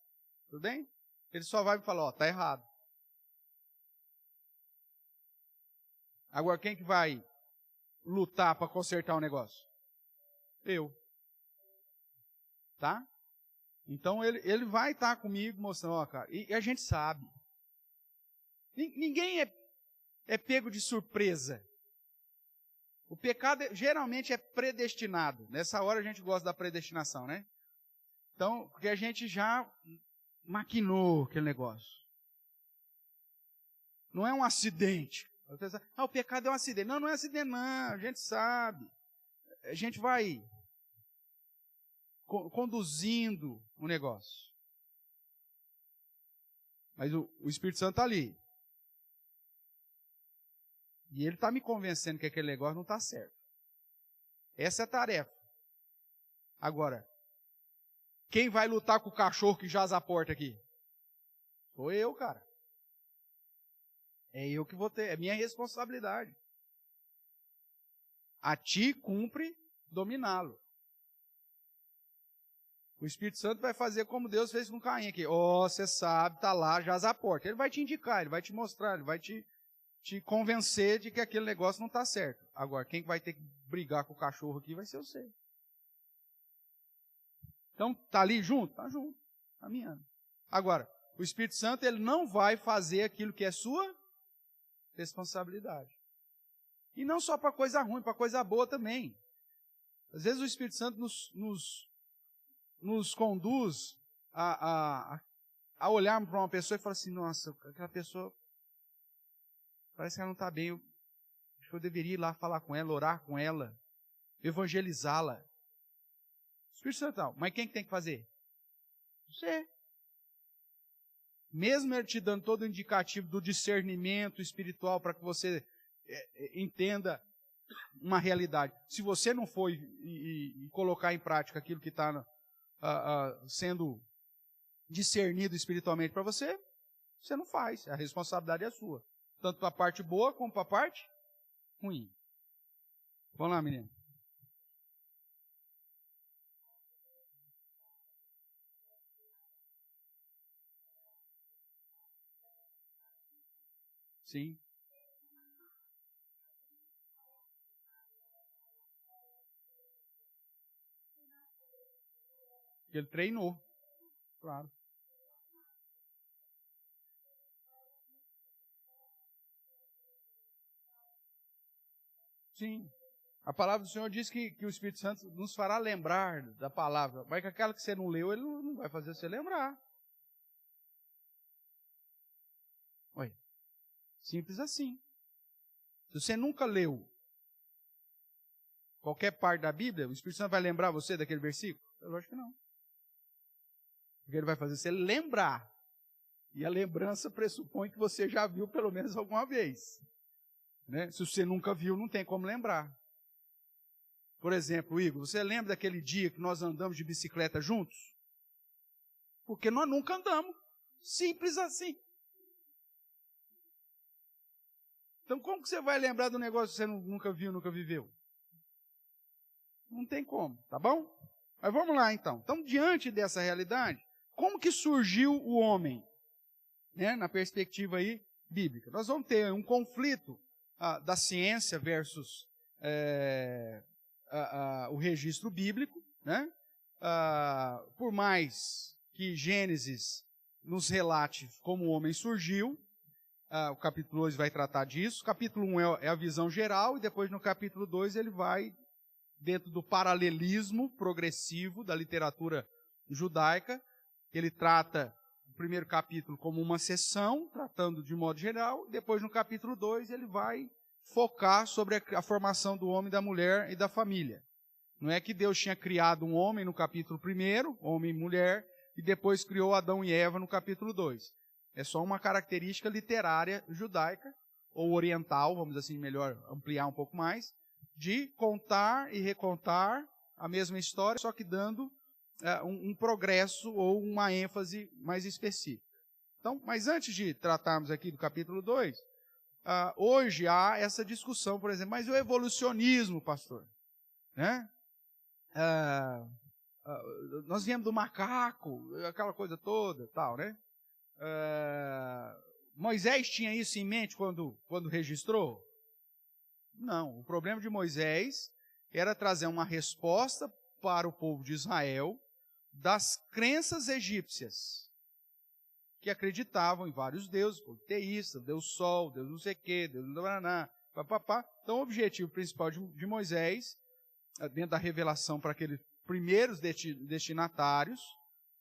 Tudo bem? Ele só vai me falar, tá errado. Agora, quem que vai lutar para consertar o negócio? Eu. Tá? Então, ele vai estar comigo mostrando, cara, e a gente sabe. Ninguém é pego de surpresa. O pecado geralmente é predestinado. Nessa hora a gente gosta da predestinação, né? Então, porque a gente já maquinou aquele negócio. Não é um acidente. O pecado é um acidente. Não é acidente não, a gente sabe. A gente vai conduzindo o negócio. Mas o Espírito Santo está ali. E ele está me convencendo que aquele negócio não está certo. Essa é a tarefa. Agora, quem vai lutar com o cachorro que jaz à porta aqui? Sou eu, cara. É eu que vou ter, é minha responsabilidade. A ti cumpre dominá-lo. O Espírito Santo vai fazer como Deus fez com Caim aqui. Você sabe, está lá, jaz à porta. Ele vai te indicar, ele vai te mostrar, ele vai te convencer de que aquele negócio não está certo. Agora, quem vai ter que brigar com o cachorro aqui vai ser você. Então, está ali junto? Está junto, caminhando. Agora, o Espírito Santo, ele não vai fazer aquilo que é sua responsabilidade. E não só para coisa ruim, para coisa boa também. Às vezes o Espírito Santo nos conduz a olhar para uma pessoa e falar assim, nossa, aquela pessoa parece que ela não está bem, acho que eu deveria ir lá falar com ela, orar com ela, evangelizá-la. Espírito Santo, mas quem que tem que fazer? Você. Mesmo ele te dando todo o indicativo do discernimento espiritual para que você entenda uma realidade. Se você não for e colocar em prática aquilo que está sendo discernido espiritualmente para você, você não faz. A responsabilidade é sua. Tanto para a parte boa como para a parte ruim. Vamos lá, menino. Sim. Ele treinou. Claro. Sim. A palavra do Senhor diz que o Espírito Santo nos fará lembrar da palavra. Mas que aquela que você não leu, ele não vai fazer você lembrar. Oi. Simples assim. Se você nunca leu qualquer parte da Bíblia, o Espírito Santo vai lembrar você daquele versículo? Eu acho que não. Porque ele vai fazer você lembrar. E a lembrança pressupõe que você já viu pelo menos alguma vez. Né? Se você nunca viu, não tem como lembrar. Por exemplo, Igor, você lembra daquele dia que nós andamos de bicicleta juntos? Porque nós nunca andamos. Simples assim. Então como que você vai lembrar do negócio que você nunca viu, nunca viveu? Não tem como, tá bom? Mas vamos lá então. Então, diante dessa realidade, como que surgiu o homem? Né, na perspectiva aí bíblica. Nós vamos ter um conflito da ciência versus o registro bíblico. Né? Por mais que Gênesis nos relate como o homem surgiu, o capítulo 2 vai tratar disso. O capítulo 1 é a visão geral, e depois no capítulo 2 ele vai dentro do paralelismo progressivo da literatura judaica. Ele trata o primeiro capítulo como uma seção, tratando de modo geral, e depois no capítulo 2 ele vai focar sobre a formação do homem, da mulher e da família. Não é que Deus tinha criado um homem no capítulo 1, homem e mulher, e depois criou Adão e Eva no capítulo 2. É só uma característica literária judaica, ou oriental, vamos assim, melhor ampliar um pouco mais, de contar e recontar a mesma história, só que dando um progresso ou uma ênfase mais específica. Então, mas antes de tratarmos aqui do capítulo 2, hoje há essa discussão, por exemplo, mas e o evolucionismo, pastor? Né? Nós viemos do macaco, aquela coisa toda, tal, né? Moisés tinha isso em mente quando registrou? Não, o problema de Moisés era trazer uma resposta para o povo de Israel das crenças egípcias, que acreditavam em vários deuses, politeístas, Deus Sol, Deus não sei o quê, Deus não sei papapá. Então o objetivo principal de Moisés, dentro da revelação para aqueles primeiros destinatários,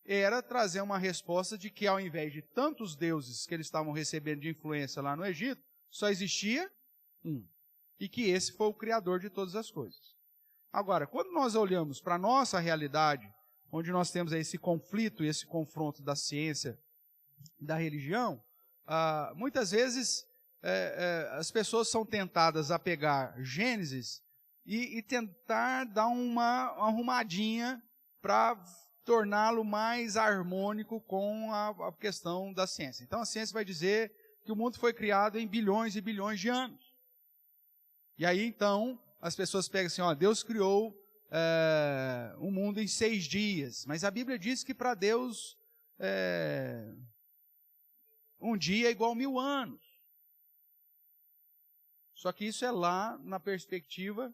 era trazer uma resposta de que ao invés de tantos deuses que eles estavam recebendo de influência lá no Egito, só existia um. E que esse foi o Criador de todas as coisas. Agora, quando nós olhamos para a nossa realidade, onde nós temos esse conflito e esse confronto da ciência e da religião, muitas vezes as pessoas são tentadas a pegar Gênesis e tentar dar uma arrumadinha para torná-lo mais harmônico com a questão da ciência. Então a ciência vai dizer que o mundo foi criado em bilhões e bilhões de anos. E aí então as pessoas pegam assim, Deus criou o mundo em 6 dias. Mas a Bíblia diz que para Deus um dia é igual a 1000 anos. Só que isso é lá na perspectiva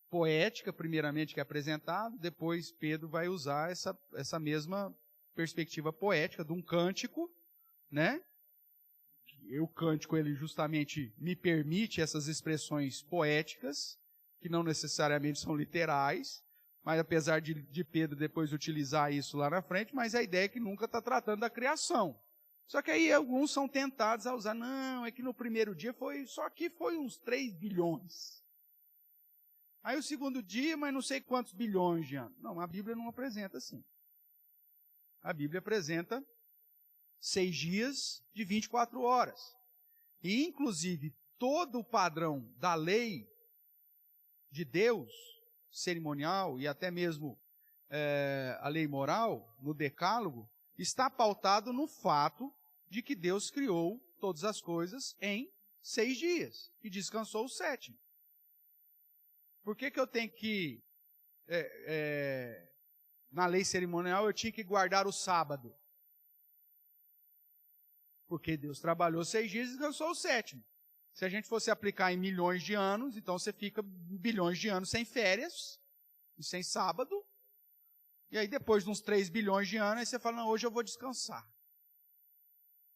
poética, primeiramente, que é apresentado. Depois Pedro vai usar essa mesma perspectiva poética de um cântico, né? E o cântico, ele justamente me permite essas expressões poéticas, que não necessariamente são literais, mas apesar de Pedro depois utilizar isso lá na frente, mas a ideia é que nunca está tratando da criação. Só que aí alguns são tentados a usar, não, é que no primeiro dia foi uns 3 bilhões. Aí o segundo dia, mas não sei quantos bilhões de anos. Não, a Bíblia não apresenta assim. a Bíblia apresenta 6 dias de 24 horas. E, inclusive, todo o padrão da lei de Deus, cerimonial e até mesmo a lei moral, no Decálogo, está pautado no fato de que Deus criou todas as coisas em 6 dias e descansou o 7º. Por que eu tenho que, na lei cerimonial, eu tinha que guardar o sábado? Porque Deus trabalhou 6 dias e descansou o 7º. Se a gente fosse aplicar em milhões de anos, então você fica bilhões de anos sem férias e sem sábado. E aí depois de uns 3 bilhões de anos, aí você fala, não, hoje eu vou descansar.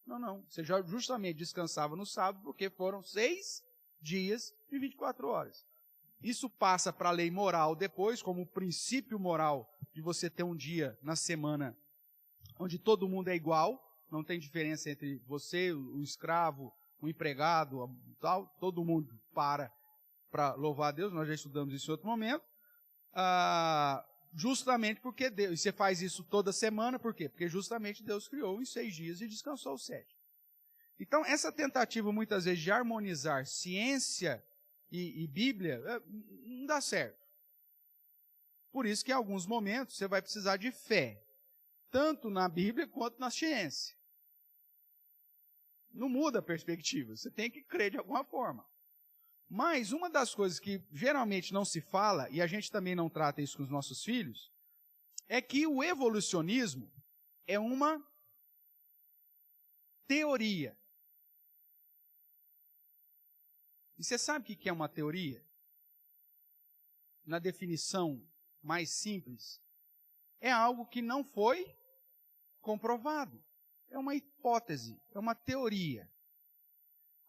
Não. Você já justamente descansava no sábado porque foram 6 dias de 24 horas. Isso passa para a lei moral depois, como o princípio moral de você ter um dia na semana onde todo mundo é igual, não tem diferença entre você, o escravo, o empregado, tal, todo mundo para louvar a Deus, nós já estudamos isso em outro momento, justamente porque Deus, e você faz isso toda semana, por quê? Porque justamente Deus criou em 6 dias e descansou o 7º. Então, essa tentativa muitas vezes de harmonizar ciência e Bíblia, não dá certo. Por isso que em alguns momentos você vai precisar de fé, tanto na Bíblia quanto na ciência. Não muda a perspectiva, você tem que crer de alguma forma. Mas uma das coisas que geralmente não se fala, e a gente também não trata isso com os nossos filhos, é que o evolucionismo é uma teoria. E você sabe o que é uma teoria? Na definição mais simples, é algo que não foi comprovado. É uma hipótese, é uma teoria.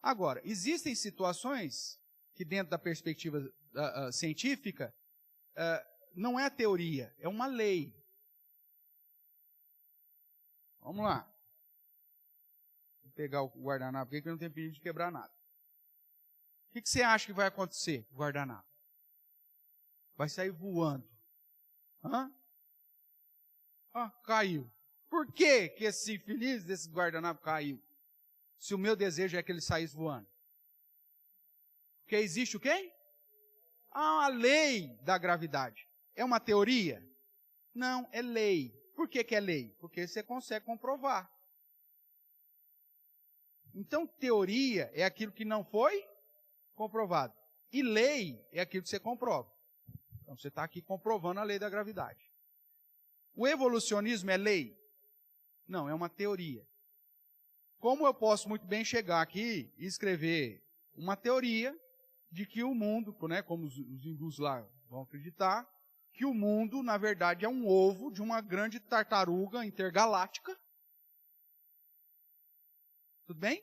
Agora, existem situações que dentro da perspectiva científica, não é a teoria, é uma lei. Vamos lá. Vou pegar o guardanapo aqui que eu não tenho perigo de quebrar nada. O que você acha que vai acontecer com o guardanapo? Vai sair voando. Caiu. Por que esse infeliz desse guardanapo caiu? Se o meu desejo é que ele saísse voando. Porque existe o quê? A lei da gravidade. É uma teoria? Não, é lei. Por que é lei? Porque você consegue comprovar. Então, teoria é aquilo que não foi comprovado. E lei é aquilo que você comprova. Então, você está aqui comprovando a lei da gravidade. O evolucionismo é lei? Não, é uma teoria. Como eu posso muito bem chegar aqui e escrever uma teoria de que o mundo, né, como os hindus lá vão acreditar, que o mundo, na verdade, é um ovo de uma grande tartaruga intergaláctica. Tudo bem?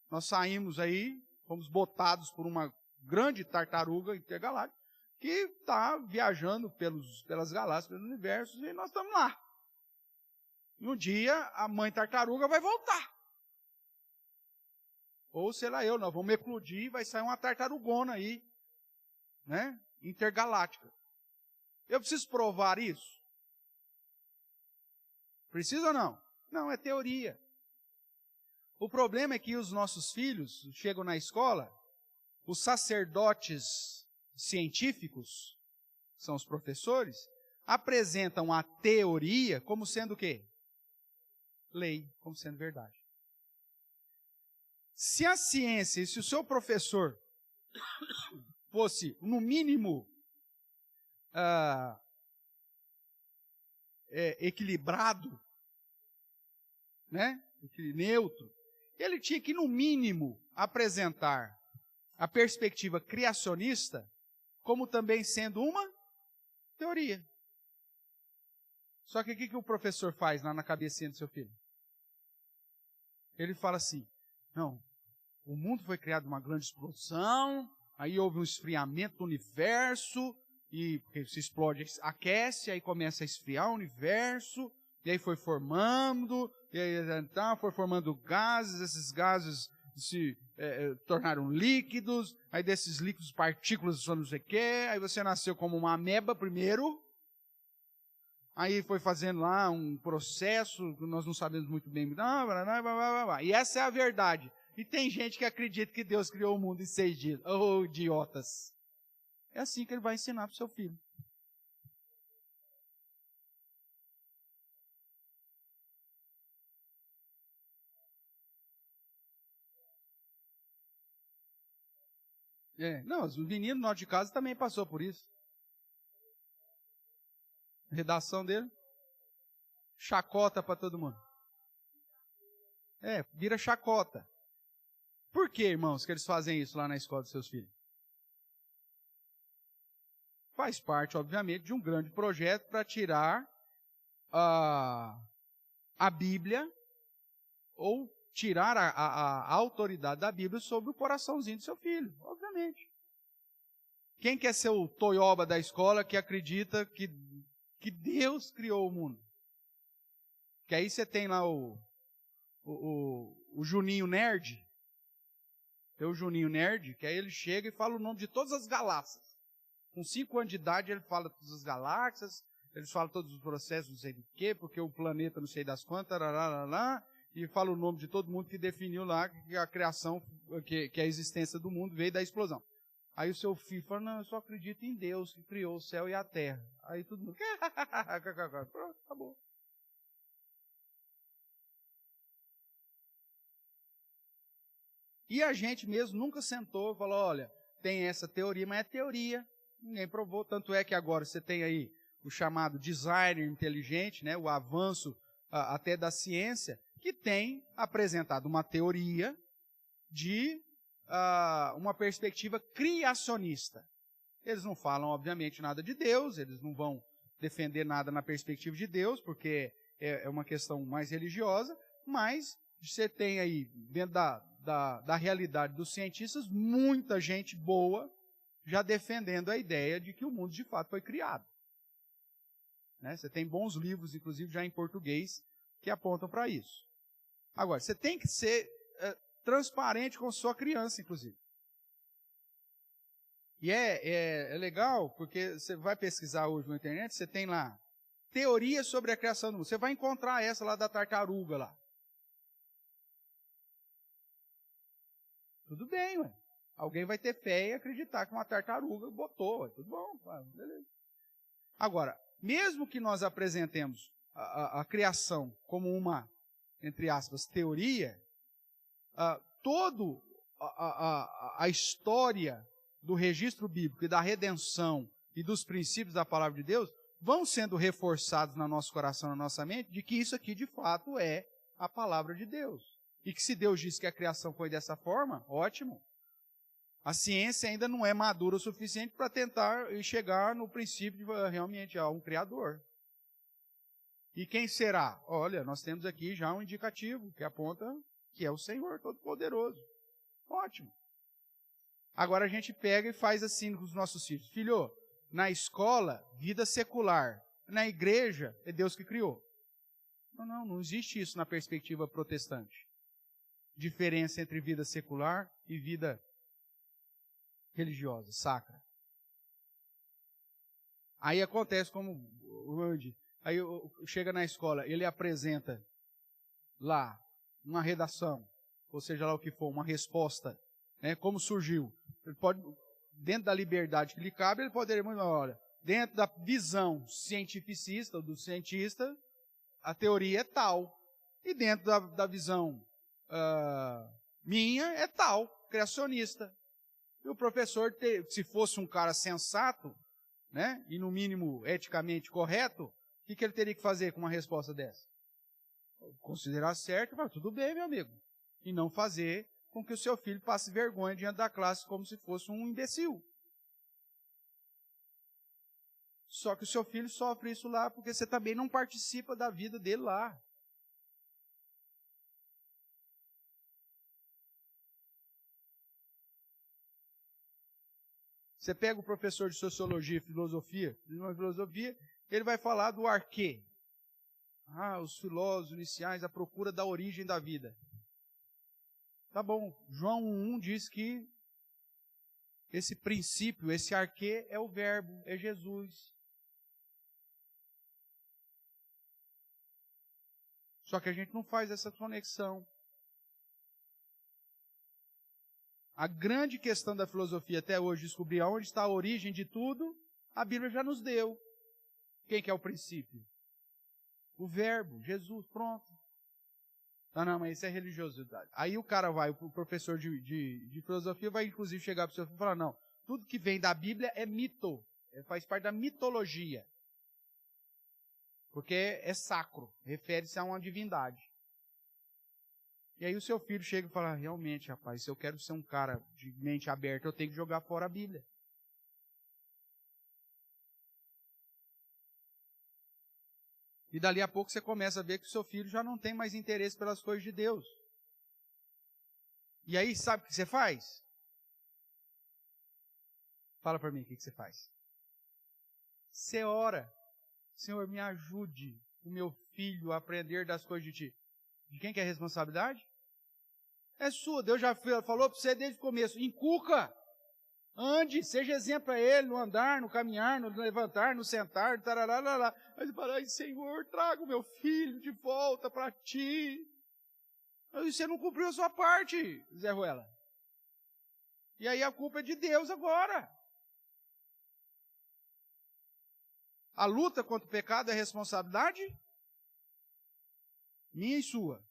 Nós saímos aí, fomos botados por uma grande tartaruga intergaláctica que está viajando pelas galáxias, pelos universos, e nós estamos lá. E um dia a mãe tartaruga vai voltar. Ou, sei lá nós vamos eclodir e vai sair uma tartarugona aí, né? Intergaláctica. Eu preciso provar isso? Precisa ou não? Não, é teoria. O problema é que os nossos filhos chegam na escola, os sacerdotes científicos, são os professores, apresentam a teoria como sendo o quê? Lei, como sendo verdade. Se a ciência e se o seu professor fosse, no mínimo, equilibrado, né? Neutro, ele tinha que, no mínimo, apresentar a perspectiva criacionista como também sendo uma teoria. Só que o que o professor faz lá na cabecinha do seu filho? Ele fala assim, não, o mundo foi criado uma grande explosão, aí houve um esfriamento do universo, e porque se explode, aquece, aí começa a esfriar o universo, e aí foi formando, e aí então, foi formando gases, esses gases se tornaram líquidos, aí desses líquidos partículas, não sei o quê, aí você nasceu como uma ameba primeiro, Aí foi fazendo lá um processo, que nós não sabemos muito bem. E essa é a verdade. E tem gente que acredita que Deus criou o mundo em 6 dias. Oh, idiotas. É assim que ele vai ensinar para o seu filho. Não, os meninos norte de casa também passou por isso. A redação dele, chacota para todo mundo. Vira chacota. Por que, irmãos, que eles fazem isso lá na escola dos seus filhos? Faz parte, obviamente, de um grande projeto para tirar a Bíblia ou tirar a autoridade da Bíblia sobre o coraçãozinho do seu filho, obviamente. Quem quer ser o toioba da escola que acredita que Deus criou o mundo? Que aí você tem lá o Juninho Nerd. Tem o Juninho Nerd, que aí ele chega e fala o nome de todas as galáxias. Com 5 anos de idade ele fala todas as galáxias, ele fala todos os processos, não sei do quê, porque o planeta não sei das quantas, e fala o nome de todo mundo que definiu lá que a criação, que a existência do mundo veio da explosão. Aí o seu filho fala, não, eu só acredito em Deus que criou o céu e a terra. Aí todo mundo, pronto, acabou. E a gente mesmo nunca sentou e falou, olha, tem essa teoria, mas é teoria, ninguém provou, tanto é que agora você tem aí o chamado designer inteligente, né, o avanço até da ciência, que tem apresentado uma teoria de uma perspectiva criacionista. Eles não falam, obviamente, nada de Deus, eles não vão defender nada na perspectiva de Deus, porque é uma questão mais religiosa, mas você tem aí, dentro da realidade dos cientistas, muita gente boa já defendendo a ideia de que o mundo de fato foi criado. Né? Você tem bons livros, inclusive já em português, que apontam para isso. Agora, você tem que ser transparente com sua criança, inclusive. E é legal, porque você vai pesquisar hoje na internet, você tem lá teoria sobre a criação do mundo. Você vai encontrar essa lá da tartaruga lá. Tudo bem, ué. Alguém vai ter fé e acreditar que uma tartaruga botou. Ué. Tudo bom, beleza. Agora, mesmo que nós apresentemos a criação como uma, entre aspas, teoria, toda a história do registro bíblico e da redenção e dos princípios da palavra de Deus vão sendo reforçados no nosso coração, na nossa mente, de que isso aqui de fato é a palavra de Deus. E que se Deus disse que a criação foi dessa forma, ótimo. A ciência ainda não é madura o suficiente para tentar chegar no princípio de realmente há um Criador. E quem será? Olha, nós temos aqui já um indicativo que aponta que é o Senhor Todo-Poderoso. Ótimo. Agora a gente pega e faz assim com os nossos filhos. Filho, na escola, vida secular. Na igreja, é Deus que criou. Não existe isso na perspectiva protestante. Diferença entre vida secular e vida religiosa, sacra. Aí acontece como o Andy. Aí chega na escola, ele apresenta lá uma redação, ou seja lá o que for, uma resposta, né, como surgiu. Ele pode, dentro da liberdade que lhe cabe, ele poderia, olha, dentro da visão cientificista, do cientista, a teoria é tal. E dentro da visão minha, é tal, criacionista. E o professor, se fosse um cara sensato, né, e no mínimo eticamente correto, o que ele teria que fazer com uma resposta dessa? Considerar certo, mas tudo bem, meu amigo. E não fazer com que o seu filho passe vergonha diante da classe como se fosse um imbecil. Só que o seu filho sofre isso lá porque você também não participa da vida dele lá. Você pega o professor de Sociologia e Filosofia, ele vai falar do arquê. Os filósofos iniciais à procura da origem da vida. Tá bom, João 1 diz que esse princípio, esse arquê é o verbo, é Jesus. Só que a gente não faz essa conexão. A grande questão da filosofia até hoje, descobrir aonde está a origem de tudo, a Bíblia já nos deu. Quem que é o princípio? O verbo, Jesus, pronto. Não, mas isso é religiosidade. Aí o cara vai, o professor de filosofia vai inclusive chegar para o seu filho e falar, não, tudo que vem da Bíblia é mito, faz parte da mitologia. Porque é sacro, refere-se a uma divindade. E aí o seu filho chega e fala, realmente, rapaz, se eu quero ser um cara de mente aberta, eu tenho que jogar fora a Bíblia. E dali a pouco você começa a ver que o seu filho já não tem mais interesse pelas coisas de Deus. E aí, sabe o que você faz? Fala para mim o que você faz. Você ora. Senhor, me ajude o meu filho a aprender das coisas de ti. De quem que é a responsabilidade? É sua. Deus já falou para você desde o começo. Inculca. Ande, seja exemplo para ele no andar, no caminhar, no levantar, no sentar, tarará. Mas fala, ai, Senhor, traga o meu filho de volta para ti. Aí você não cumpriu a sua parte, Zé Ruela. E aí a culpa é de Deus agora. A luta contra o pecado é responsabilidade minha e sua.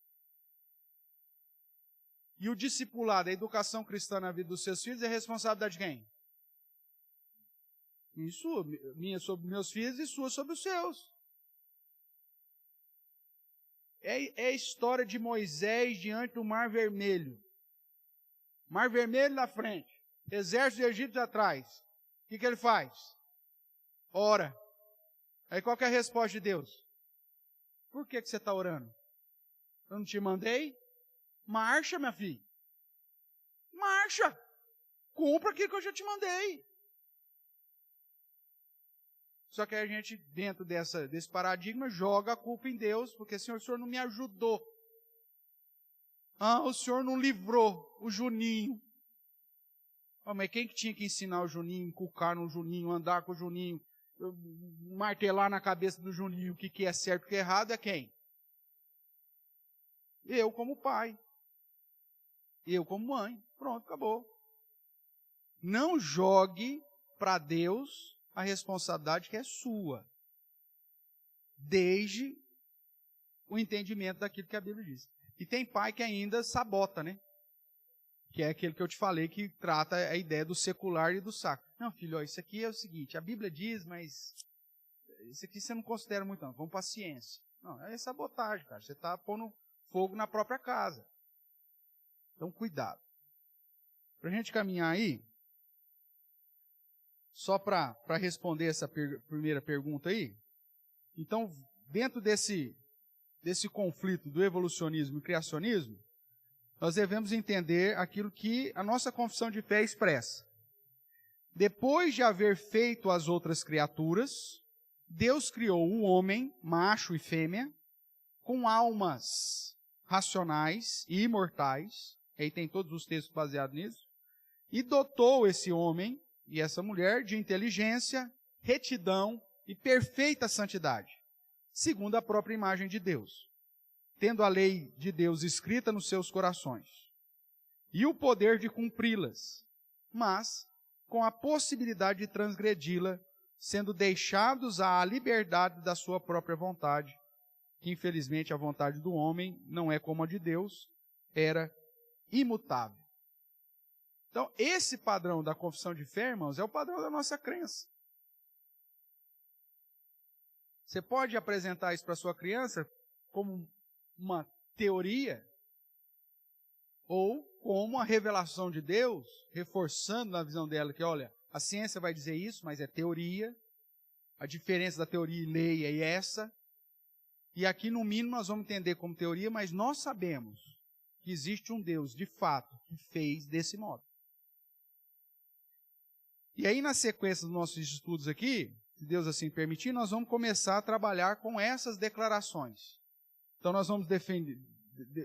E o discipulado, a educação cristã na vida dos seus filhos é responsabilidade de quem? Minha e sua. Minha sobre meus filhos e sua sobre os seus. É a história de Moisés diante do Mar Vermelho. Mar Vermelho na frente. Exército de Egito atrás. O que ele faz? Ora. Aí qual que é a resposta de Deus? Por que você está orando? Eu não te mandei? Marcha, minha filha. Marcha. Cumpra aquilo que eu já te mandei. Só que a gente, dentro desse paradigma, joga a culpa em Deus, porque o Senhor não me ajudou. O Senhor não livrou o Juninho. Mas quem que tinha que ensinar o Juninho, inculcar no Juninho, andar com o Juninho, martelar na cabeça do Juninho o que é certo e o que é errado é quem? Eu como pai. Eu como mãe. Pronto, acabou. Não jogue para Deus a responsabilidade que é sua. Desde o entendimento daquilo que a Bíblia diz. E tem pai que ainda sabota, né? Que é aquele que eu te falei que trata a ideia do secular e do sacro. Não, filho, isso aqui é o seguinte, a Bíblia diz, mas isso aqui você não considera muito não, vamos para a ciência. Não, é sabotagem, cara. Você está pondo fogo na própria casa. Então, cuidado. Para a gente caminhar aí, só para responder essa primeira pergunta aí, então, dentro desse conflito do evolucionismo e criacionismo, nós devemos entender aquilo que a nossa confissão de fé expressa. Depois de haver feito as outras criaturas, Deus criou o homem, macho e fêmea, com almas racionais e imortais, aí tem todos os textos baseados nisso, e dotou esse homem e essa mulher de inteligência, retidão e perfeita santidade, segundo a própria imagem de Deus, tendo a lei de Deus escrita nos seus corações, e o poder de cumpri-las, mas com a possibilidade de transgredi-la, sendo deixados à liberdade da sua própria vontade, que infelizmente a vontade do homem não é como a de Deus, era imutável. Então, esse padrão da confissão de fé, irmãos, é o padrão da nossa crença. Você pode apresentar isso para sua criança como uma teoria ou como uma revelação de Deus, reforçando na visão dela que, olha, a ciência vai dizer isso, mas é teoria. A diferença da teoria e lei é essa. E aqui, no mínimo, nós vamos entender como teoria, mas nós sabemos que existe um Deus, de fato, que fez desse modo. E aí, na sequência dos nossos estudos aqui, se Deus assim permitir, nós vamos começar a trabalhar com essas declarações. Então, nós vamos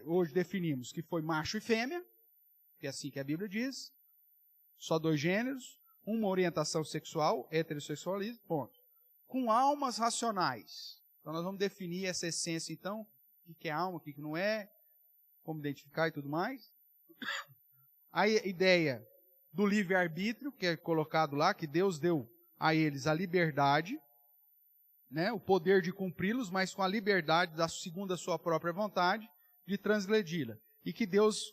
hoje definimos que foi macho e fêmea, que é assim que a Bíblia diz, só 2 gêneros, uma orientação sexual, heterossexualismo, ponto. Com almas racionais. Então, nós vamos definir essa essência, então, que é alma, o que não é, como identificar e tudo mais. A ideia do livre-arbítrio, que é colocado lá, que Deus deu a eles a liberdade, né, o poder de cumpri-los, mas com a liberdade, segundo a sua própria vontade, de transgredi-la. E que Deus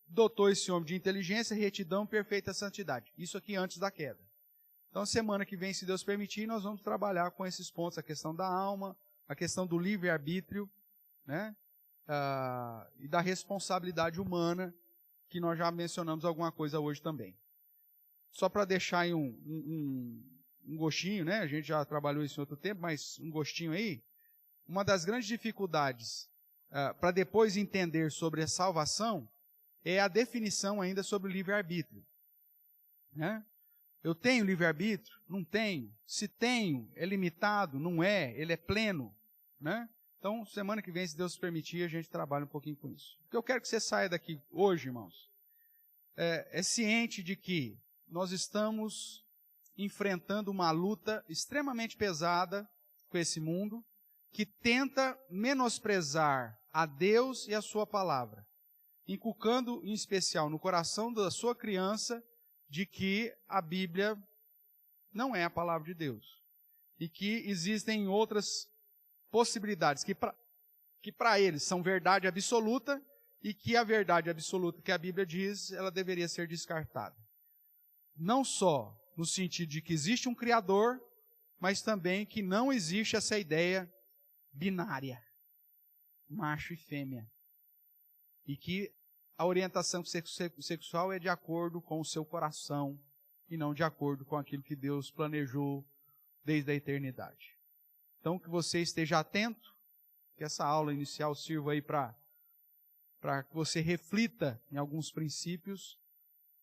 dotou esse homem de inteligência, retidão, perfeita santidade. Isso aqui antes da queda. Então, semana que vem, se Deus permitir, nós vamos trabalhar com esses pontos, a questão da alma, a questão do livre-arbítrio, né, e da responsabilidade humana, que nós já mencionamos alguma coisa hoje também. Só para deixar aí um gostinho, né, a gente já trabalhou isso em outro tempo, mas um gostinho aí, uma das grandes dificuldades para depois entender sobre a salvação é a definição ainda sobre o livre-arbítrio. Né? Eu tenho livre-arbítrio? Não tenho. Se tenho, é limitado? Não é. Ele é pleno. Né? Então, semana que vem, se Deus permitir, a gente trabalha um pouquinho com isso. O que eu quero que você saia daqui hoje, irmãos, é ciente de que nós estamos enfrentando uma luta extremamente pesada com esse mundo, que tenta menosprezar a Deus e a sua palavra, inculcando, em especial, no coração da sua criança, de que a Bíblia não é a palavra de Deus. E que existem outras possibilidades que para eles são verdade absoluta e que a verdade absoluta que a Bíblia diz, ela deveria ser descartada. Não só no sentido de que existe um Criador, mas também que não existe essa ideia binária, macho e fêmea. E que a orientação sexual é de acordo com o seu coração e não de acordo com aquilo que Deus planejou desde a eternidade. Então, que você esteja atento, que essa aula inicial sirva aí para que você reflita em alguns princípios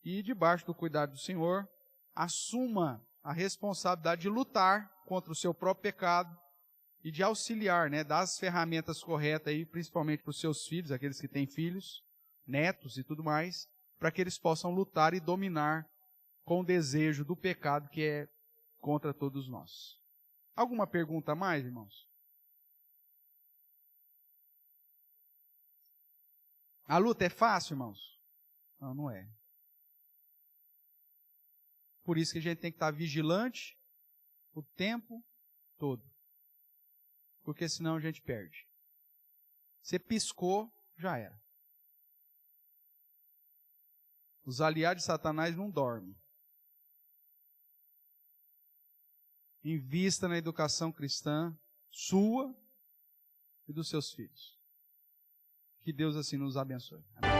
e, debaixo do cuidado do Senhor, assuma a responsabilidade de lutar contra o seu próprio pecado e de auxiliar, né, dar as ferramentas corretas aí, principalmente para os seus filhos, aqueles que têm filhos, netos e tudo mais, para que eles possam lutar e dominar com o desejo do pecado que é contra todos nós. Alguma pergunta a mais, irmãos? A luta é fácil, irmãos? Não, não é. Por isso que a gente tem que estar vigilante o tempo todo. Porque senão a gente perde. Você piscou, já era. Os aliados de Satanás não dormem. Invista na educação cristã sua e dos seus filhos. Que Deus assim nos abençoe. Amém.